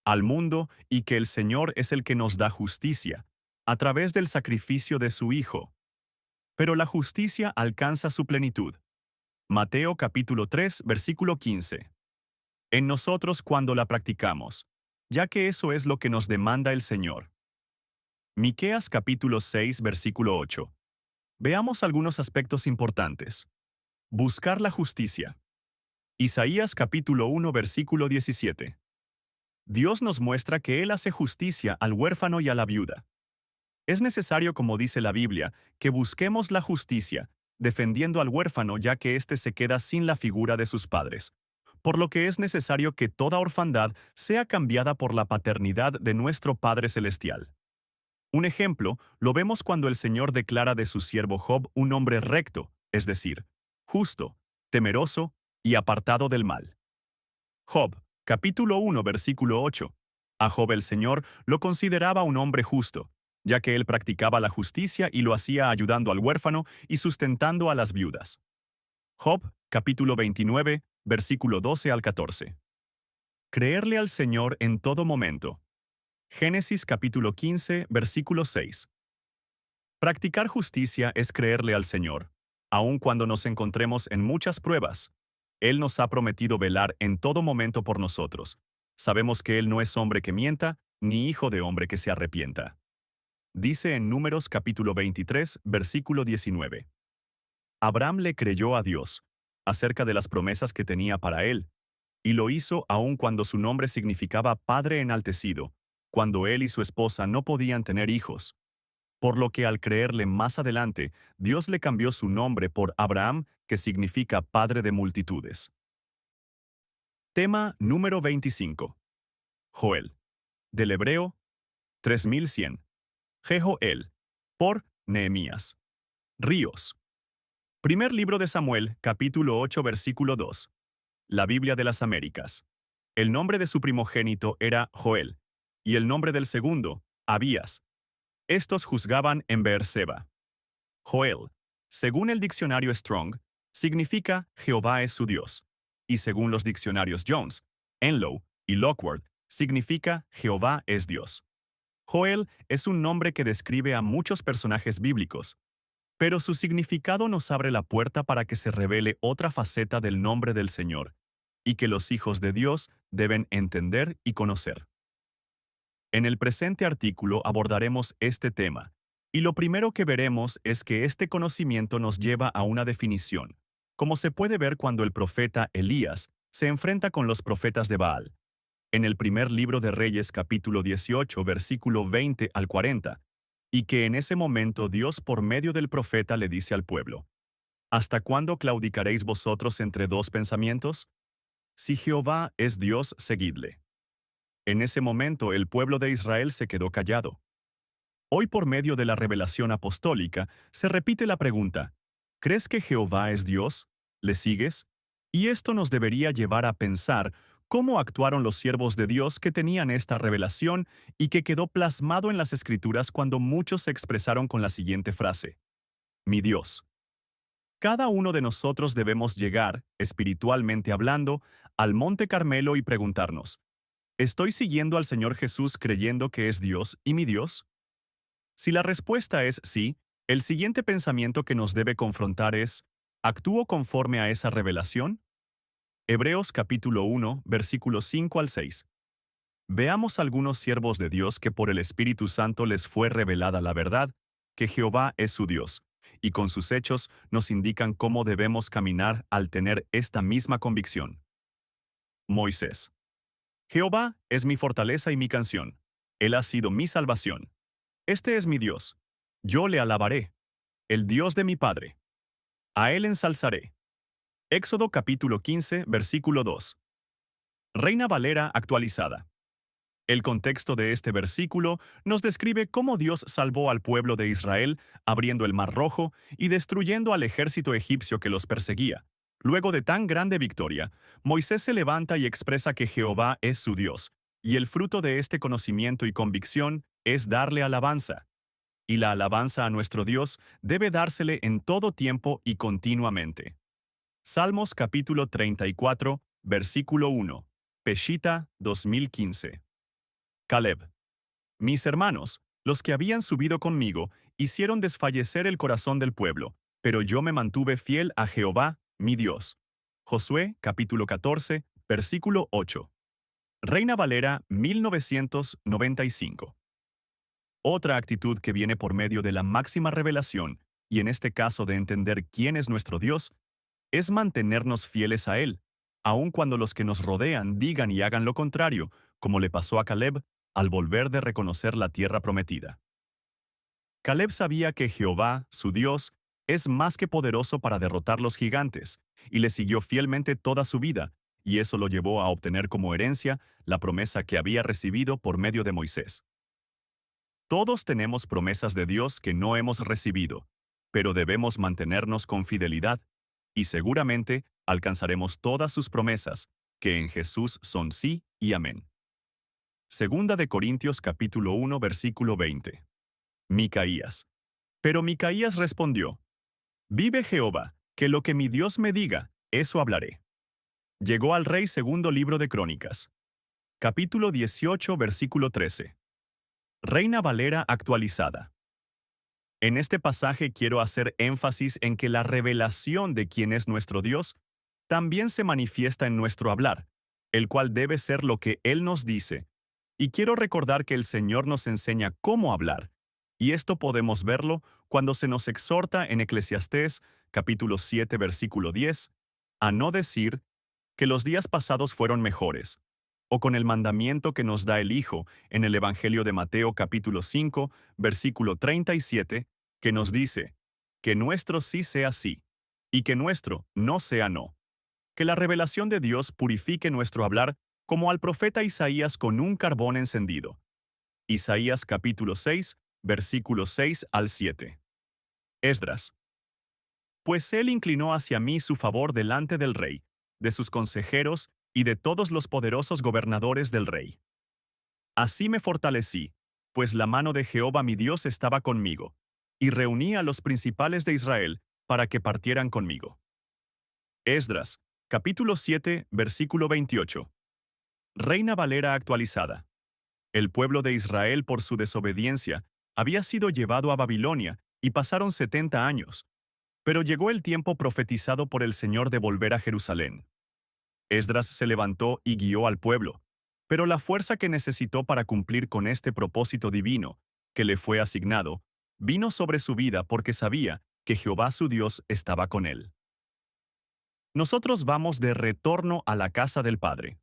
Al mundo, y que el Señor es el que nos da justicia, a través del sacrificio de su Hijo. Pero la justicia alcanza su plenitud. Mateo capítulo 3, versículo 15. En nosotros cuando la practicamos, ya que eso es lo que nos demanda el Señor. Miqueas capítulo 6, versículo 8. Veamos algunos aspectos importantes. Buscar la justicia. Isaías capítulo 1 versículo 17. Dios nos muestra que Él hace justicia al huérfano y a la viuda. Es necesario, como dice la Biblia, que busquemos la justicia, defendiendo al huérfano ya que éste se queda sin la figura de sus padres, por lo que es necesario que toda orfandad sea cambiada por la paternidad de nuestro Padre Celestial. Un ejemplo lo vemos cuando el Señor declara de su siervo Job un hombre recto, es decir, justo, temeroso y apartado del mal. Job, capítulo 1, versículo 8. A Job el Señor lo consideraba un hombre justo, ya que él practicaba la justicia y lo hacía ayudando al huérfano y sustentando a las viudas. Job, capítulo 29, versículo 12 al 14. Creerle al Señor en todo momento. Génesis capítulo 15, versículo 6. Practicar justicia es creerle al Señor, aun cuando nos encontremos en muchas pruebas. Él nos ha prometido velar en todo momento por nosotros. Sabemos que Él no es hombre que mienta, ni hijo de hombre que se arrepienta. Dice en Números capítulo 23, versículo 19. Abraham le creyó a Dios, acerca de las promesas que tenía para él, y lo hizo aun cuando su nombre significaba Padre enaltecido, cuando él y su esposa no podían tener hijos. Por lo que al creerle más adelante, Dios le cambió su nombre por Abraham, que significa Padre de multitudes. Tema número 25. Joel. Del hebreo 3100. Jehoel. Por Nehemías. Ríos. Primer libro de Samuel, capítulo 8, versículo 2. La Biblia de las Américas. El nombre de su primogénito era Joel, y el nombre del segundo, Abías. Estos juzgaban en Beerseba. Joel, según el diccionario Strong, significa Jehová es su Dios. y según los diccionarios Jones, Enlow y Lockwood, significa Jehová es Dios. Joel es un nombre que describe a muchos personajes bíblicos, pero su significado nos abre la puerta para que se revele otra faceta del nombre del Señor, y que los hijos de Dios deben entender y conocer. En el presente artículo abordaremos este tema, y lo primero que veremos es que este conocimiento nos lleva a una definición, como se puede ver cuando el profeta Elías se enfrenta con los profetas de Baal. En el primer libro de Reyes capítulo 18, versículo 20 al 40, y que en ese momento Dios por medio del profeta le dice al pueblo: ¿Hasta cuándo claudicaréis vosotros entre dos pensamientos? Si Jehová es Dios, seguidle. En ese momento el pueblo de Israel se quedó callado. Hoy por medio de la revelación apostólica se repite la pregunta: ¿crees que Jehová es Dios? ¿Le sigues? Y esto nos debería llevar a pensar cómo actuaron los siervos de Dios que tenían esta revelación y que quedó plasmado en las Escrituras cuando muchos se expresaron con la siguiente frase: mi Dios. Cada uno de nosotros debemos llegar, espiritualmente hablando, al Monte Carmelo y preguntarnos: ¿estoy siguiendo al Señor Jesús creyendo que es Dios y mi Dios? Si la respuesta es sí, el siguiente pensamiento que nos debe confrontar es: ¿actúo conforme a esa revelación? Hebreos capítulo 1, versículos 5 al 6. Veamos algunos siervos de Dios que por el Espíritu Santo les fue revelada la verdad, que Jehová es su Dios, y con sus hechos nos indican cómo debemos caminar al tener esta misma convicción. Moisés. Jehová es mi fortaleza y mi canción. Él ha sido mi salvación. Este es mi Dios. Yo le alabaré. El Dios de mi Padre. A él ensalzaré. Éxodo capítulo 15, versículo 2. Reina Valera actualizada. El contexto de este versículo nos describe cómo Dios salvó al pueblo de Israel, abriendo el Mar Rojo y destruyendo al ejército egipcio que los perseguía. Luego de tan grande victoria, Moisés se levanta y expresa que Jehová es su Dios, y el fruto de este conocimiento y convicción es darle alabanza. Y la alabanza a nuestro Dios debe dársele en todo tiempo y continuamente. Salmos capítulo 34, versículo 1. Peshita 2015. Caleb. Mis hermanos, los que habían subido conmigo, hicieron desfallecer el corazón del pueblo, pero yo me mantuve fiel a Jehová, mi Dios. Josué, capítulo 14, versículo 8. Reina Valera, 1995. Otra actitud que viene por medio de la máxima revelación, y en este caso de entender quién es nuestro Dios, es mantenernos fieles a Él, aun cuando los que nos rodean digan y hagan lo contrario, como le pasó a Caleb al volver de reconocer la tierra prometida. Caleb sabía que Jehová, su Dios, es más que poderoso para derrotar los gigantes, y le siguió fielmente toda su vida, y eso lo llevó a obtener como herencia la promesa que había recibido por medio de Moisés. Todos tenemos promesas de Dios que no hemos recibido, pero debemos mantenernos con fidelidad, y seguramente alcanzaremos todas sus promesas, que en Jesús son sí y amén. Segunda de Corintios capítulo 1 versículo 20. Micaías. Pero Micaías respondió: vive Jehová, que lo que mi Dios me diga, eso hablaré. Llegó al rey segundo libro de Crónicas. Capítulo 18 versículo 13. Reina Valera actualizada. En este pasaje quiero hacer énfasis en que la revelación de quién es nuestro Dios también se manifiesta en nuestro hablar, el cual debe ser lo que Él nos dice. Y quiero recordar que el Señor nos enseña cómo hablar, y esto podemos verlo cuando se nos exhorta en Eclesiastés, capítulo 7, versículo 10, a no decir que los días pasados fueron mejores, o con el mandamiento que nos da el Hijo en el Evangelio de Mateo, capítulo 5, versículo 37, que nos dice que nuestro sí sea sí, y que nuestro no sea no. Que la revelación de Dios purifique nuestro hablar como al profeta Isaías con un carbón encendido. Isaías capítulo 6, versículos 6 al 7. Esdras. Pues él inclinó hacia mí su favor delante del rey, de sus consejeros y de todos los poderosos gobernadores del rey. Así me fortalecí, pues la mano de Jehová mi Dios estaba conmigo, y reuní a los principales de Israel para que partieran conmigo. Esdras, Capítulo 7, versículo 28. Reina Valera actualizada. El pueblo de Israel, por su desobediencia, había sido llevado a Babilonia y pasaron 70 años. Pero llegó el tiempo profetizado por el Señor de volver a Jerusalén. Esdras se levantó y guió al pueblo, pero la fuerza que necesitó para cumplir con este propósito divino, que le fue asignado, vino sobre su vida porque sabía que Jehová su Dios estaba con él. Nosotros vamos de retorno a la casa del Padre.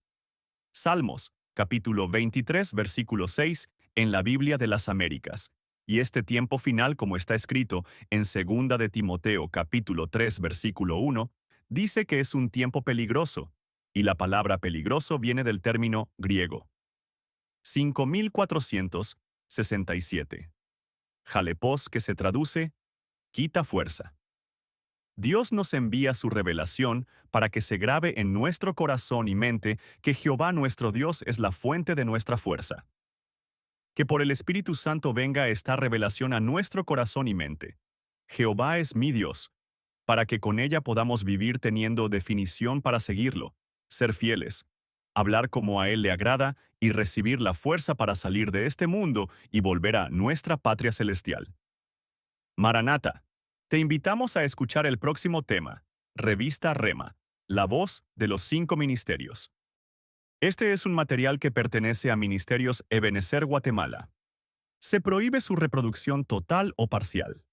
Salmos, capítulo 23, versículo 6, en la Biblia de las Américas. Y este tiempo final, como está escrito en 2 de Timoteo, capítulo 3, versículo 1, dice que es un tiempo peligroso, y la palabra peligroso viene del término griego. 5467. Jalepos, que se traduce, quita fuerza. Dios nos envía su revelación para que se grabe en nuestro corazón y mente que Jehová nuestro Dios es la fuente de nuestra fuerza. Que por el Espíritu Santo venga esta revelación a nuestro corazón y mente. Jehová es mi Dios, para que con ella podamos vivir teniendo definición para seguirlo, ser fieles, hablar como a Él le agrada y recibir la fuerza para salir de este mundo y volver a nuestra patria celestial. Maranata, te invitamos a escuchar el próximo tema, Revista Rema, la voz de los 5 ministerios. Este es un material que pertenece a Ministerios Ebenecer Guatemala. Se prohíbe su reproducción total o parcial.